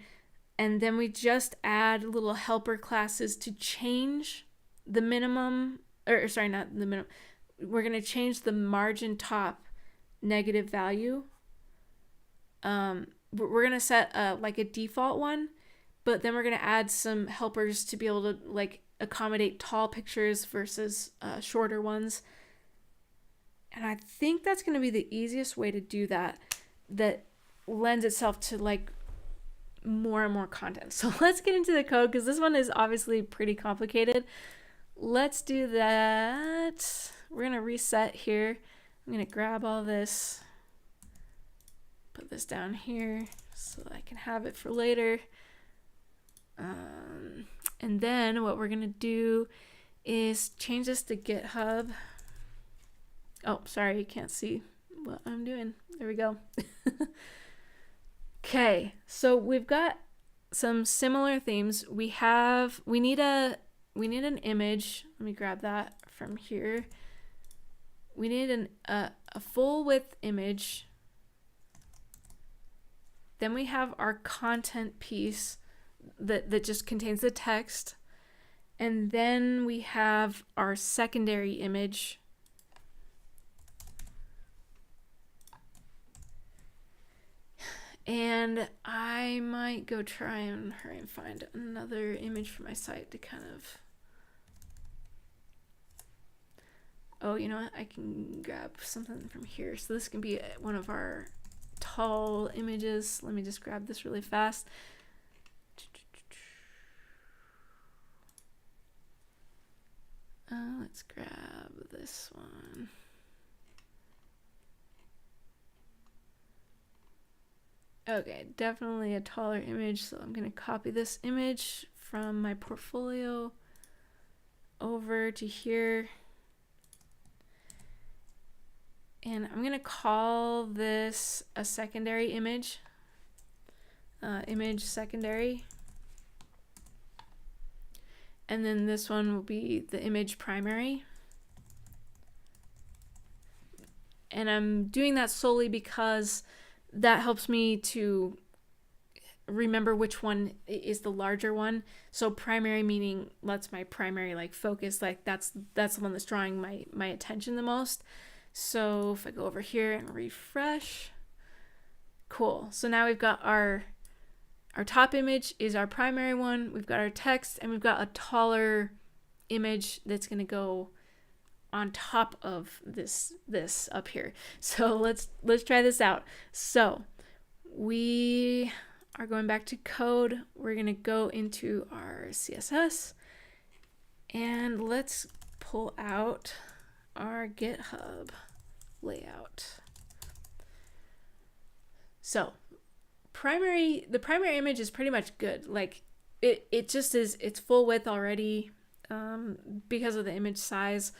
and then we just add little helper classes to change the minimum, or sorry, not the minimum, we're going to change the margin top negative value. We're going to set like a default one, but then we're going to add some helpers to be able to like accommodate tall pictures versus shorter ones. And I think that's going to be the easiest way to do that lends itself to like more and more content. So let's get into the code, because this one is obviously pretty complicated. Let's do that. We're going to reset here. I'm going to grab all this, put this down here so that I can have it for later. And then what we're going to do is change this to GitHub. Oh, sorry, you can't see what I'm doing. There we go. Okay, so we've got some similar themes. We need an image. Let me grab that from here. We need a full width image. Then we have our content piece that just contains the text. And then we have our secondary image. And I might go try and hurry and find another image for my site to kind of... Oh, you know what? I can grab something from here. So this can be one of our tall images. Let me just grab this really fast. Let's grab this one. Okay, definitely a taller image, so I'm going to copy this image from my portfolio over to here. And I'm going to call this a secondary image, image secondary. And then this one will be the image primary. And I'm doing that solely because that helps me to remember which one is the larger one. So primary meaning that's my primary like focus, like that's the one that's drawing my attention the most. So if I go over here and refresh, cool. So now we've got our top image is our primary one. We've got our text, and we've got a taller image that's going to go on top of this up here. So let's try this out. So we are going back to code. We're going to go into our CSS, And let's pull out our GitHub layout. So the primary image is pretty much good. Like it just is, it's full width already because of the image size.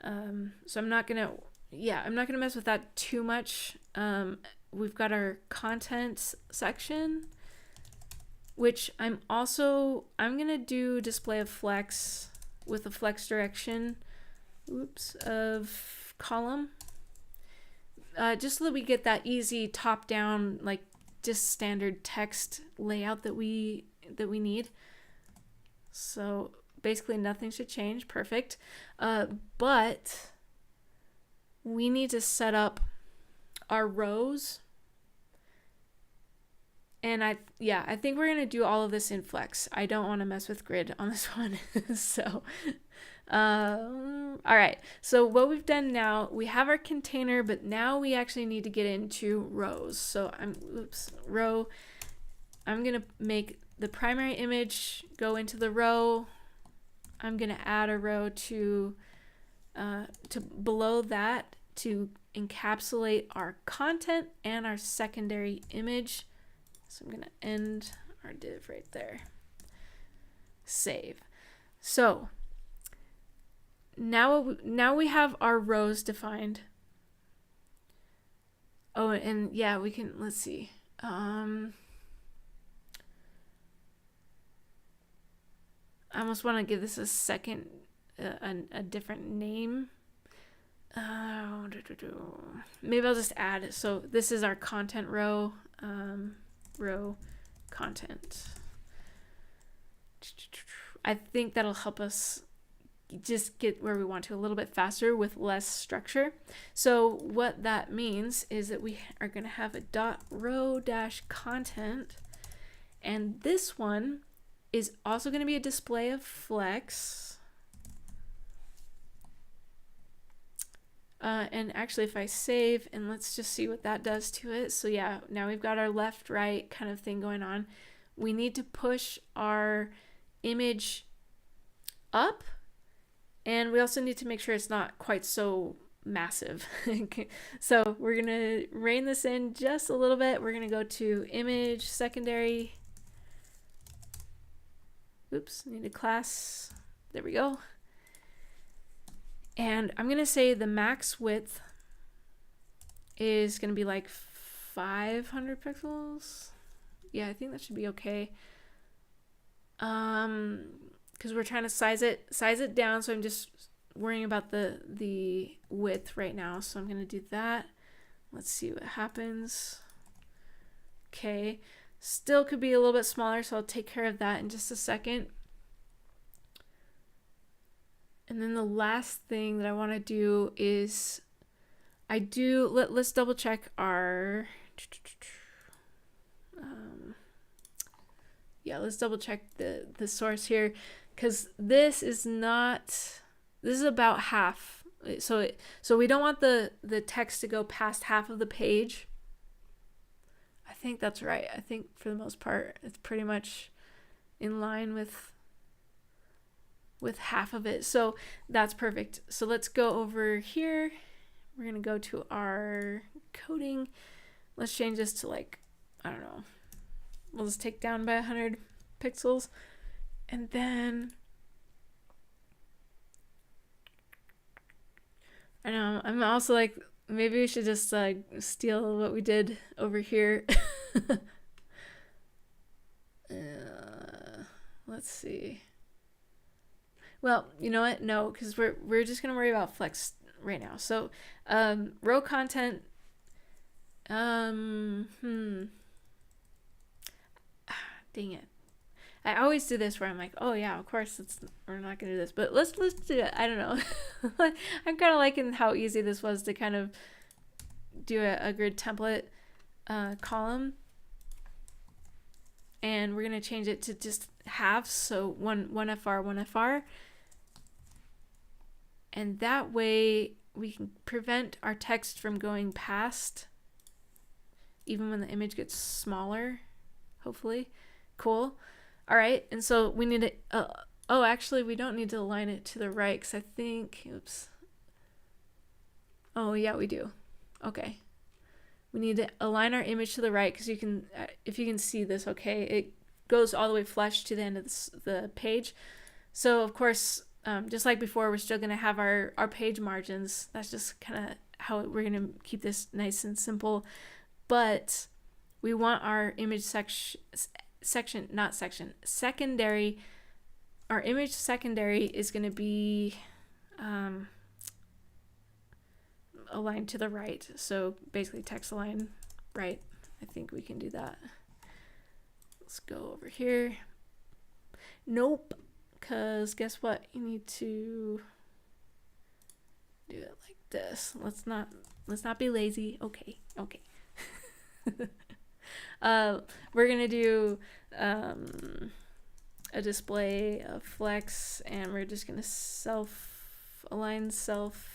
So I'm not gonna mess with that too much. We've got our content section, which I'm gonna do display of flex with a flex direction, of column, just so that we get that easy top down, like just standard text layout that we need. So basically nothing should change. Perfect. But we need to set up our rows. And I think we're gonna do all of this in Flex. I don't want to mess with grid on this one. So all right, so what we've done now, we have our container, but now we actually need to get into rows. So I'm gonna make the primary image go into the row. I'm gonna add a row to below that to encapsulate our content and our secondary image. So I'm gonna end our div right there. Save. So now we have our rows defined. Oh, and yeah, we can, let's see. I almost want to give this a second, a different name. Maybe I'll just add, so this is our content row, row content. I think that'll help us just get where we want to a little bit faster with less structure. So what that means is that we are going to have a .row - content, and this one is also going to be a display of flex. And actually, if I save, and let's just see what that does to it. So yeah, now we've got our left, right kind of thing going on. We need to push our image up, and we also need to make sure it's not quite so massive. So we're going to rein this in just a little bit. We're going to go to image, secondary. Oops, need a class. There we go. And I'm going to say the max width is going to be like 500 pixels. Yeah, I think that should be okay. Because we're trying to size it down, so I'm just worrying about the width right now. So I'm going to do that. Let's see what happens. Okay. Still could be a little bit smaller, so I'll take care of that in just a second. And then the last thing that I want to do is let's double check our let's double check the source here, because this is about half. So we don't want the text to go past half of the page. I think that's right. I think for the most part it's pretty much in line with half of it. So that's perfect. So let's go over here. We're going to go to our coding. Let's change this to, like, I don't know. We'll just take down by 100 pixels. And then I know, I'm also like, maybe we should just steal what we did over here. Let's see. Well, you know what? No, because we're just gonna worry about flex right now. So, row content. Dang it! I always do this where I'm like, oh yeah, of course we're not gonna do this, but let's do it. I don't know. I'm kind of liking how easy this was to kind of do a grid template column, and we're gonna change it to just halves, so one FR, one FR. And that way we can prevent our text from going past, even when the image gets smaller, hopefully. Cool. All right, and so we need Oh, actually, we don't need to align it to the right because I think, oops. Oh, yeah, we do. Okay. We need to align our image to the right because you can, if you can see this, okay, it goes all the way flush to the end of the page. So, of course, just like before, we're still going to have our page margins. That's just kind of how we're going to keep this nice and simple. But we want our image secondary. Our image secondary is going to be aligned to the right. So basically text align right. I think we can do that. Let's go over here. Nope. Because guess what? You need to do it like this. Let's not be lazy. Okay. We're gonna do a display of flex, and we're just gonna align self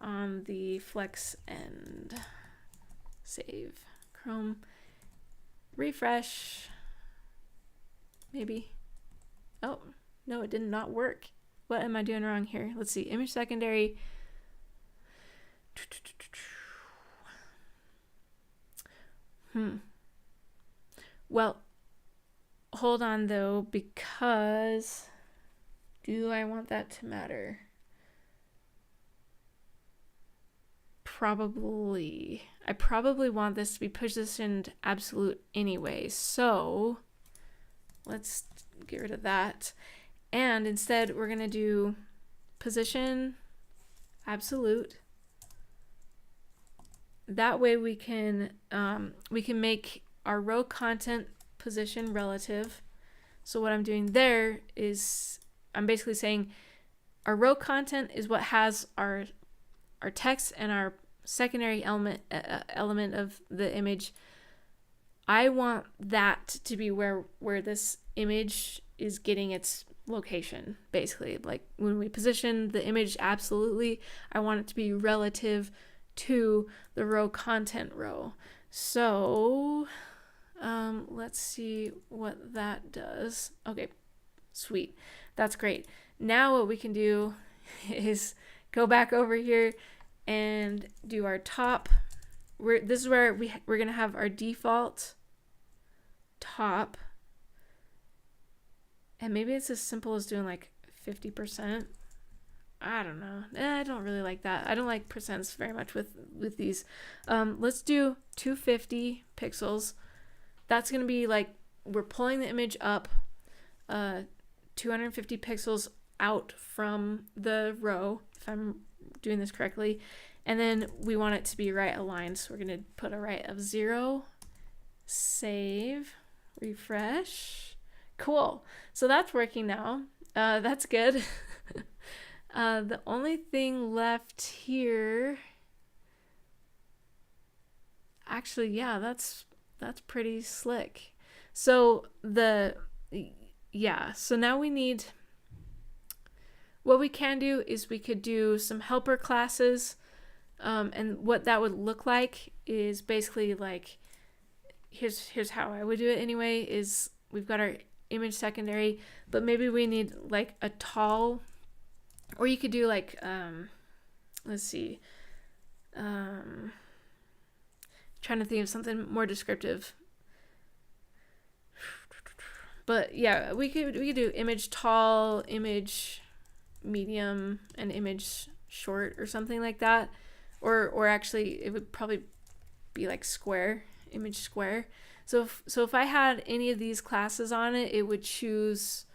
on the flex end. Save. Chrome. Refresh. Maybe. Oh, no, it did not work. What am I doing wrong here? Let's see. Image secondary. Well, hold on though, because do I want that to matter? Probably. I probably want this to be positioned absolute anyway, so let's get rid of that. And instead, we're going to do position absolute. That way we can make our row content position relative. So what I'm doing there is I'm basically saying our row content is what has our text and our secondary element of the image. I want that to be where this image is getting its location, basically. Like when we position the image absolutely, I want it to be relative to the row content row. So let's see what that does. Okay, sweet. That's great. Now what we can do is go back over here and do our top. This is where we're going to have our default top. And maybe it's as simple as doing like 50%. I don't know. I don't really like that. I don't like percents very much with these. Let's do 250 pixels. That's going to be like we're pulling the image up 250 pixels out from the row, if I'm doing this correctly. And then we want it to be right aligned. So we're going to put a right of 0. Save. Refresh. Cool. So that's working now. That's good. The only thing left here, actually, yeah, that's pretty slick. So so now we need, what we can do is we could do some helper classes, and what that would look like is basically like, here's how I would do it anyway, is we've got our image secondary, but maybe we need like a tall, or you could do like let's see, trying to think of something more descriptive, but yeah, we could do image tall, image medium, and image short, or something like that, or actually it would probably be like square, image square. So if I had any of these classes on it, it would choose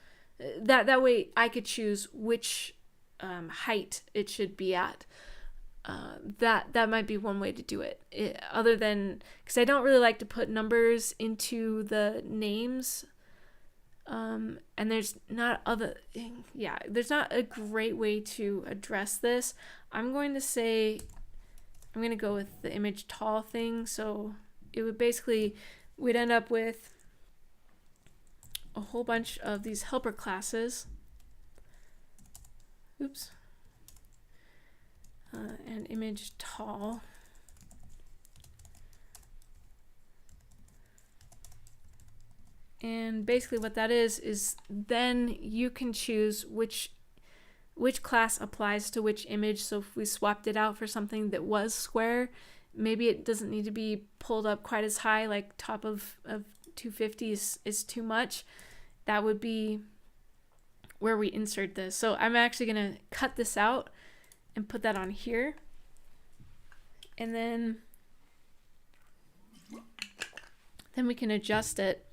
that way I could choose which height it should be at. That might be one way to do it. Other than, because I don't really like to put numbers into the names, and there's not a great way to address this. I'm going to go with the image tall thing. So it would basically, we'd end up with a whole bunch of these helper classes. Oops. And image tall. And basically what that is then you can choose which class applies to which image. So if we swapped it out for something that was square, maybe it doesn't need to be pulled up quite as high, like top of 250 is too much. That would be where we insert this. So I'm actually going to cut this out and put that on here. And then we can adjust it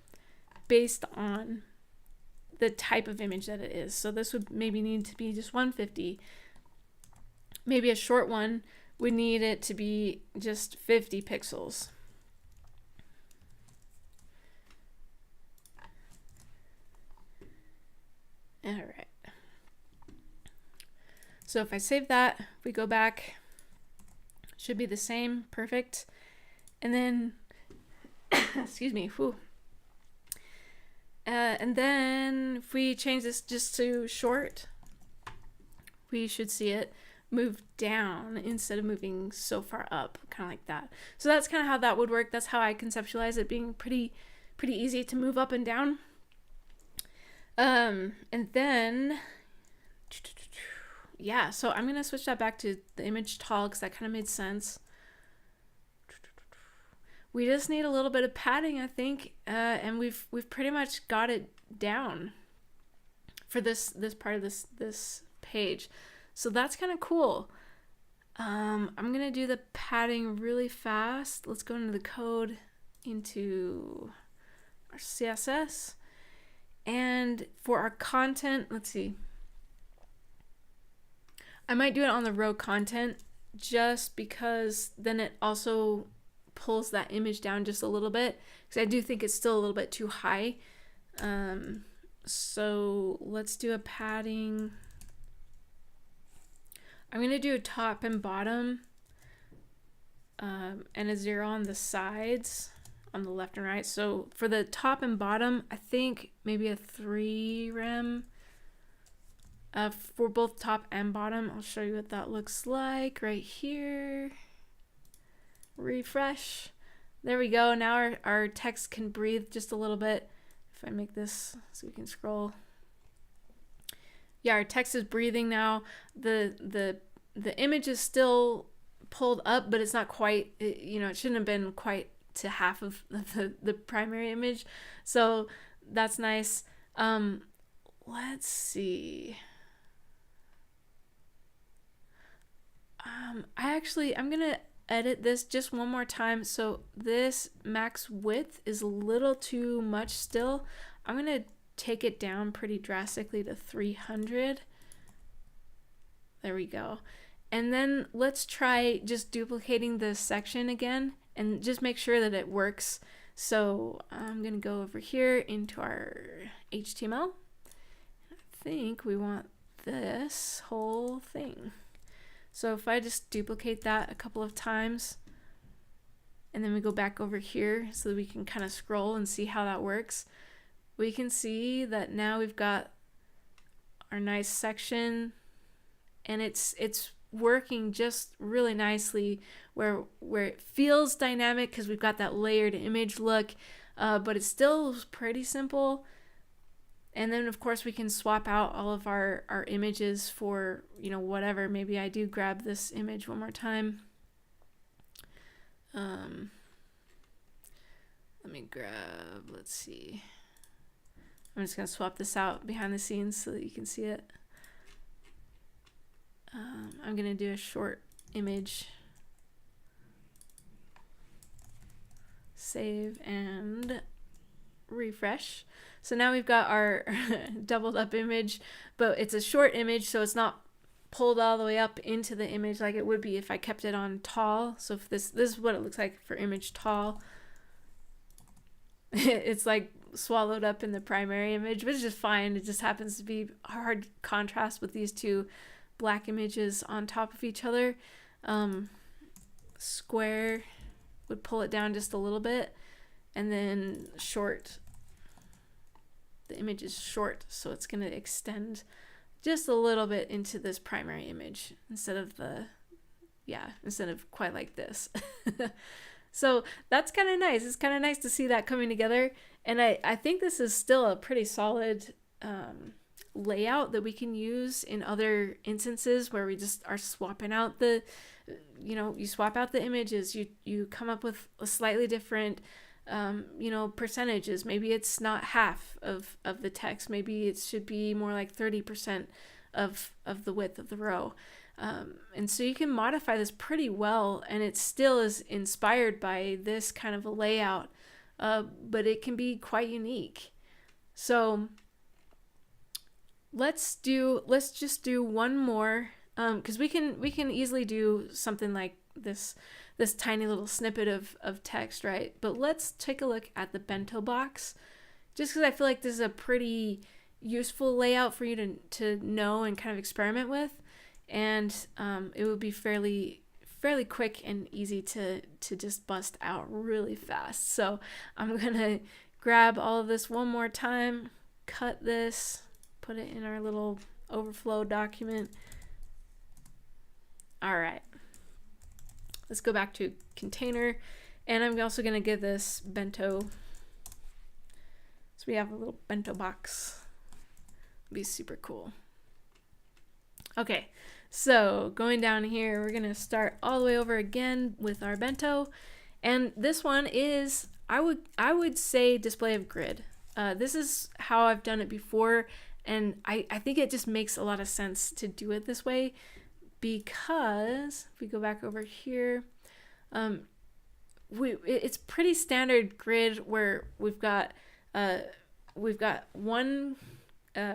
based on the type of image that it is. So this would maybe need to be just 150. Maybe a short one would need it to be just 50 pixels. All right. So if I save that, we go back, should be the same, perfect. And then, excuse me, whew. And then if we change this just to short, we should see it move down instead of moving so far up, kind of like that. So that's kind of how that would work. That's how I conceptualize it, being pretty easy to move up and down. And then, yeah, so I'm going to switch that back to the image tall because that kind of made sense. We just need a little bit of padding, I think, and we've pretty much got it down for this part of this page. So that's kind of cool. I'm gonna do the padding really fast. Let's go into the code, into our CSS, and for our content, let's see. I might do it on the row content just because then it also pulls that image down just a little bit, because I do think it's still a little bit too high. So let's do a padding. I'm going to do a top and bottom, and a 0 on the sides, on the left and right. So for the top and bottom, I think maybe a 3 rem for both top and bottom. I'll show you what that looks like right here. Refresh. There we go. Now our text can breathe just a little bit. If I make this so we can scroll. Yeah, our text is breathing now. The image is still pulled up, but it's not quite, it shouldn't have been quite to half of the primary image. So that's nice. Let's see. I'm going to edit this just one more time. So this max width is a little too much still. I'm going to take it down pretty drastically to 300. There we go. And then let's try just duplicating this section again and just make sure that it works. So I'm going to go over here into our HTML. I think we want this whole thing. So if I just duplicate that a couple of times, and then we go back over here so that we can kind of scroll and see how that works, we can see that now we've got our nice section, and it's working just really nicely where it feels dynamic because we've got that layered image look, but it's still pretty simple. And then of course we can swap out all of our images for, whatever. Maybe I do grab this image one more time. Let me grab, let's see. I'm just going to swap this out behind the scenes so that you can see it. I'm going to do a short image. Save and refresh. So now we've got our doubled up image, but it's a short image, so it's not pulled all the way up into the image like it would be if I kept it on tall. So if this is what it looks like for image tall. It's like swallowed up in the primary image, which is just fine. It just happens to be hard contrast with these two black images on top of each other. Square would pull it down just a little bit, and then short, the image is short, so it's going to extend just a little bit into this primary image instead of quite like this. So that's kind of nice. It's kind of nice to see that coming together. And I think this is still a pretty solid layout that we can use in other instances where we just are swapping out the, you swap out the images, you come up with a slightly different, percentages. Maybe it's not half of the text. Maybe it should be more like 30% of the width of the row. And so you can modify this pretty well, and it still is inspired by this kind of a layout, but it can be quite unique. So let's just do one more, because we can easily do something like this tiny little snippet of text, right? But let's take a look at the bento box, just because I feel like this is a pretty useful layout for you to know and kind of experiment with. And it would be fairly quick and easy to just bust out really fast. So I'm gonna grab all of this one more time, cut this, put it in our little overflow document. All right, let's go back to container, and I'm also gonna give this bento. So we have a little bento box. It'll be super cool. Okay, so going down here, we're gonna start all the way over again with our bento, and this one is, I would say, display of grid. This is how I've done it before, and I think it just makes a lot of sense to do it this way, because if we go back over here, it's pretty standard grid where we've got one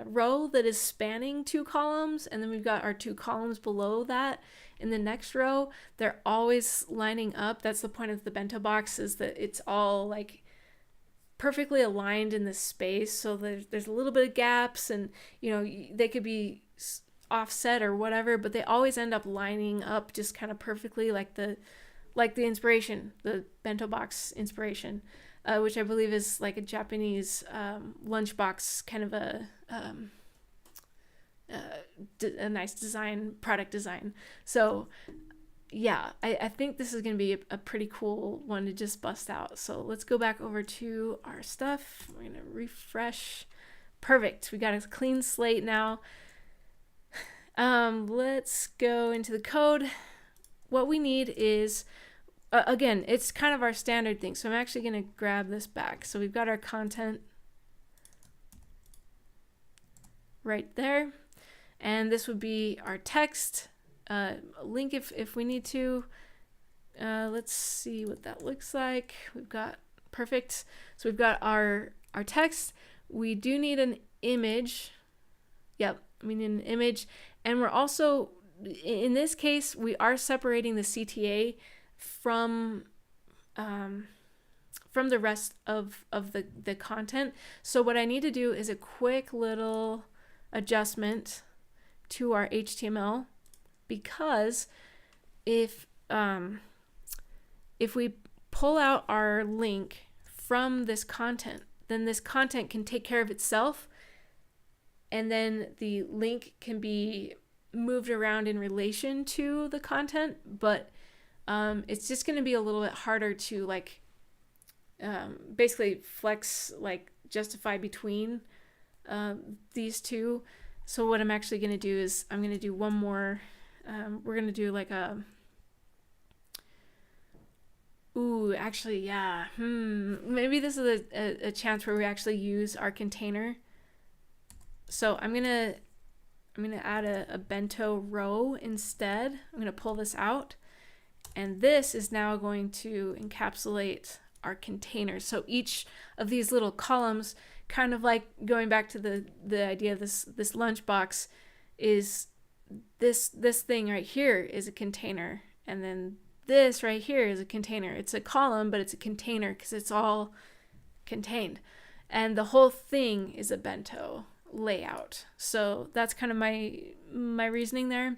row that is spanning two columns, and then we've got our two columns below that in the next row. They're always lining up. That's the point of the bento box, is that it's all like perfectly aligned in this space, so there's a little bit of gaps, and they could be offset or whatever, but they always end up lining up just kind of perfectly, like the inspiration, the bento box inspiration, which I believe is like a Japanese lunchbox kind of a nice product design. So yeah, I think this is going to be a pretty cool one to just bust out. So let's go back over to our stuff. We're going to refresh. Perfect. We got a clean slate now. Let's go into the code. What we need is, again, it's kind of our standard thing. So I'm actually going to grab this back. So we've got our content right there. And this would be our text. Link if we need to. Let's see what that looks like. We've got, perfect. So we've got our text. We do need an image. Yep, we need an image. And we're also, in this case, we are separating the CTA from the rest of the content. So what I need to do is a quick little adjustment to our HTML, because if we pull out our link from this content, then this content can take care of itself, and then the link can be moved around in relation to the content, but it's just going to be a little bit harder to basically flex, justify between these two. So what I'm actually going to do is I'm going to do one more. We're going to do maybe this is a chance where we actually use our container. So I'm gonna add a bento row instead. I'm gonna pull this out, and this is now going to encapsulate our container. So each of these little columns, kind of like going back to the idea of this lunchbox, is this thing right here is a container, and then this right here is a container. It's a column, but it's a container because it's all contained, and the whole thing is a bento layout. So that's kind of my reasoning there.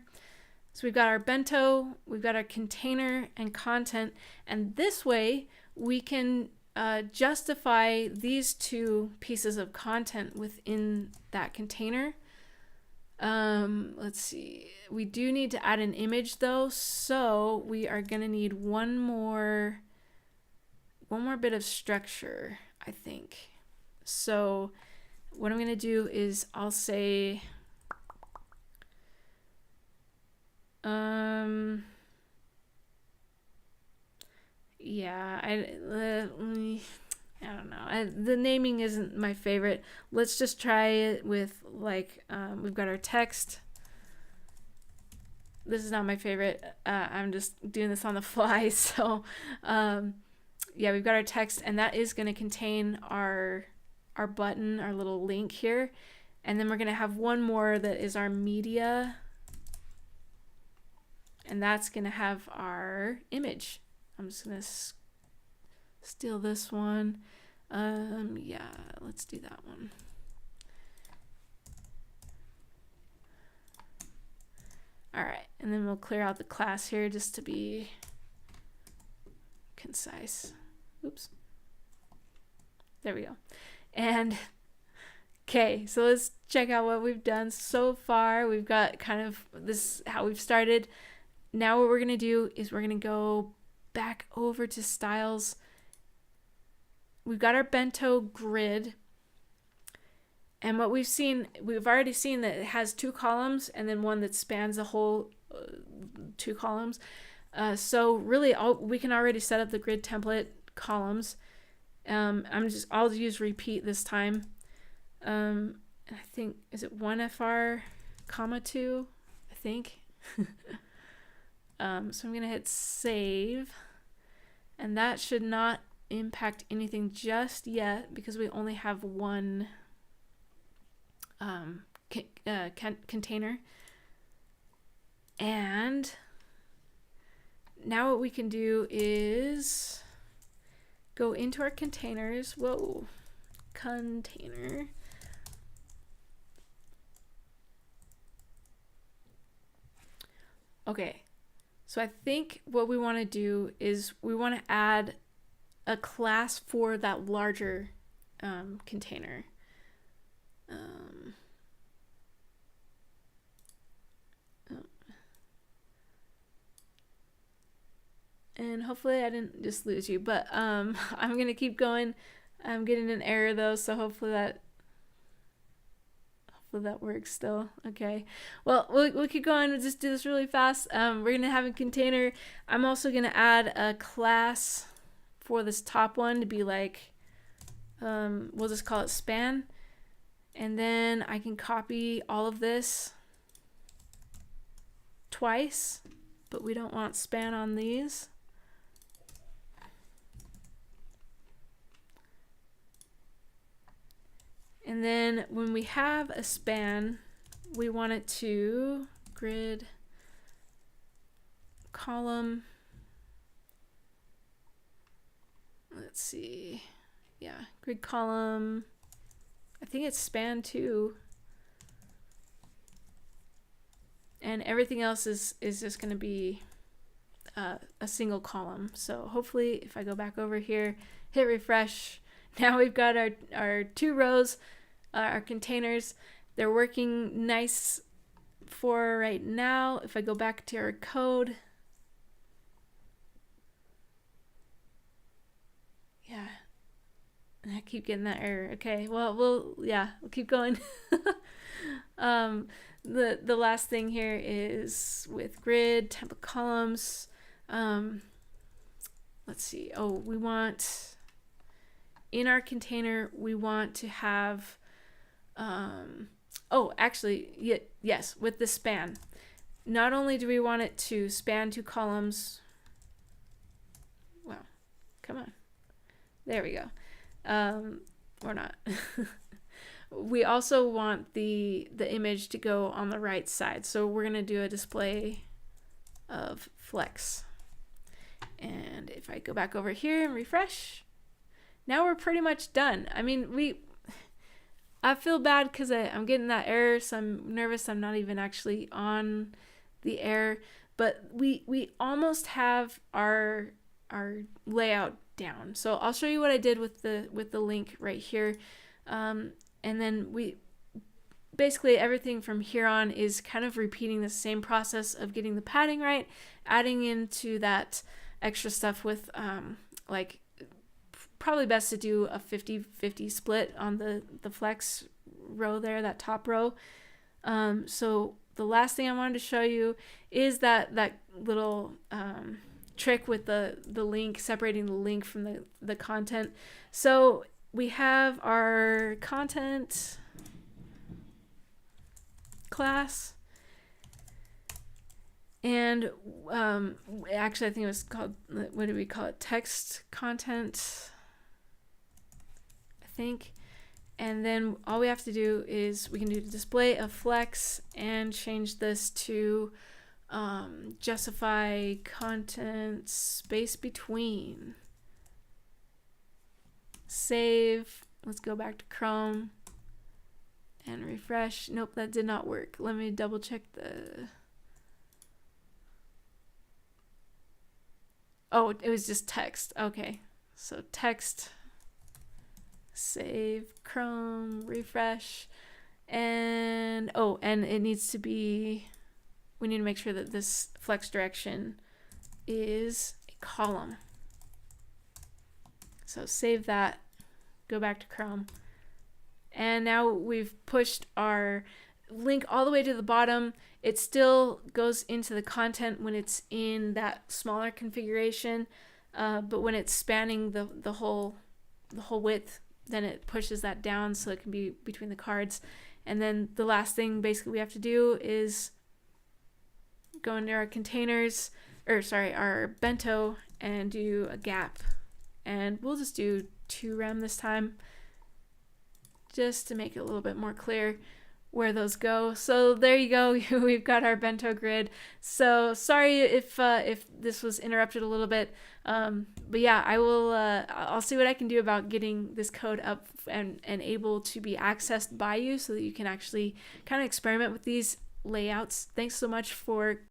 So we've got our bento, we've got our container and content, and this way we can justify these two pieces of content within that container. Let's see, we do need to add an image though, so we are gonna need one more one more bit of structure, I think. So what I'm going to do is I'll say, yeah, I don't know. The naming isn't my favorite. Let's just try it with like, we've got our text. This is not my favorite. I'm just doing this on the fly. So, yeah, we've got our text, and that is going to contain our button, our little link here. And then we're going to have one more that is our media. And that's going to have our image. I'm just going to steal this one. Yeah, let's do that one. All right, and then we'll clear out the class here just to be concise. Oops. There we go. And okay, so let's check out what we've done so far. We've got kind of this, how we've started. Now what we're going to do is we're going to go back over to styles. We've got our bento grid. And what we've already seen that it has 2 columns and then one that spans the whole 2 columns. So really we can already set up the grid template columns. I'll use repeat this time. I think, is it 1FR, comma 2, I think. So I'm going to hit save, and that should not impact anything just yet because we only have one container. And now what we can do is go into our containers. Whoa, container. Okay, so I think what we want to do is we want to add a class for that larger container. And hopefully I didn't just lose you, but I'm gonna keep going. I'm getting an error though, so hopefully that works still. Okay, well, we'll keep going. We'll just do this really fast. We're gonna have a container. I'm also gonna add a class for this top one to be like, we'll just call it span. And then I can copy all of this twice, but we don't want span on these. And then when we have a span, we want it to grid column. Let's see. Yeah, grid column. I think it's span 2. And everything else is just going to be a single column. So hopefully if I go back over here, hit refresh, now we've got our 2 rows, our containers. They're working nice for right now. If I go back to our code, yeah, I keep getting that error. Okay, well, we'll keep going. The last thing here is with grid template columns. Let's see. Oh, we want in our container, we want to have yes, with the span. Not only do we want it to span 2 columns. Well, come on. There we go. Or not. We also want the image to go on the right side. So we're going to do a display of flex. And if I go back over here and refresh, now we're pretty much done. I mean, I feel bad because I'm getting that error, so I'm nervous I'm not even actually on the air. But we almost have our layout down. So I'll show you what I did with the link right here. And then basically everything from here on is kind of repeating the same process of getting the padding right, adding into that extra stuff with like probably best to do a 50-50 split on the flex row there, that top row. So the last thing I wanted to show you is that little trick with the link, separating the link from the content. So we have our content class, and actually I think it was called, what did we call it, text content, I think. And then all we have to do is we can do display of flex and change this to justify content space between. Save. Let's go back to Chrome and refresh. Nope, that did not work. Let me double check the... Oh, it was just text. Okay, so text, save, Chrome, refresh, and oh, and it needs to be, we need to make sure that this flex direction is a column. So save that, go back to Chrome, and now we've pushed our link all the way to the bottom. It still goes into the content when it's in that smaller configuration, but when it's spanning the whole width, then it pushes that down so it can be between the cards. And then the last thing basically we have to do is go into our containers, or sorry, our bento, and do a gap. And we'll just do 2 rem this time, just to make it a little bit more clear where those go. So there you go. We've got our bento grid. So sorry if this was interrupted a little bit, but yeah, I'll see what I can do about getting this code up and able to be accessed by you so that you can actually kind of experiment with these layouts. Thanks so much for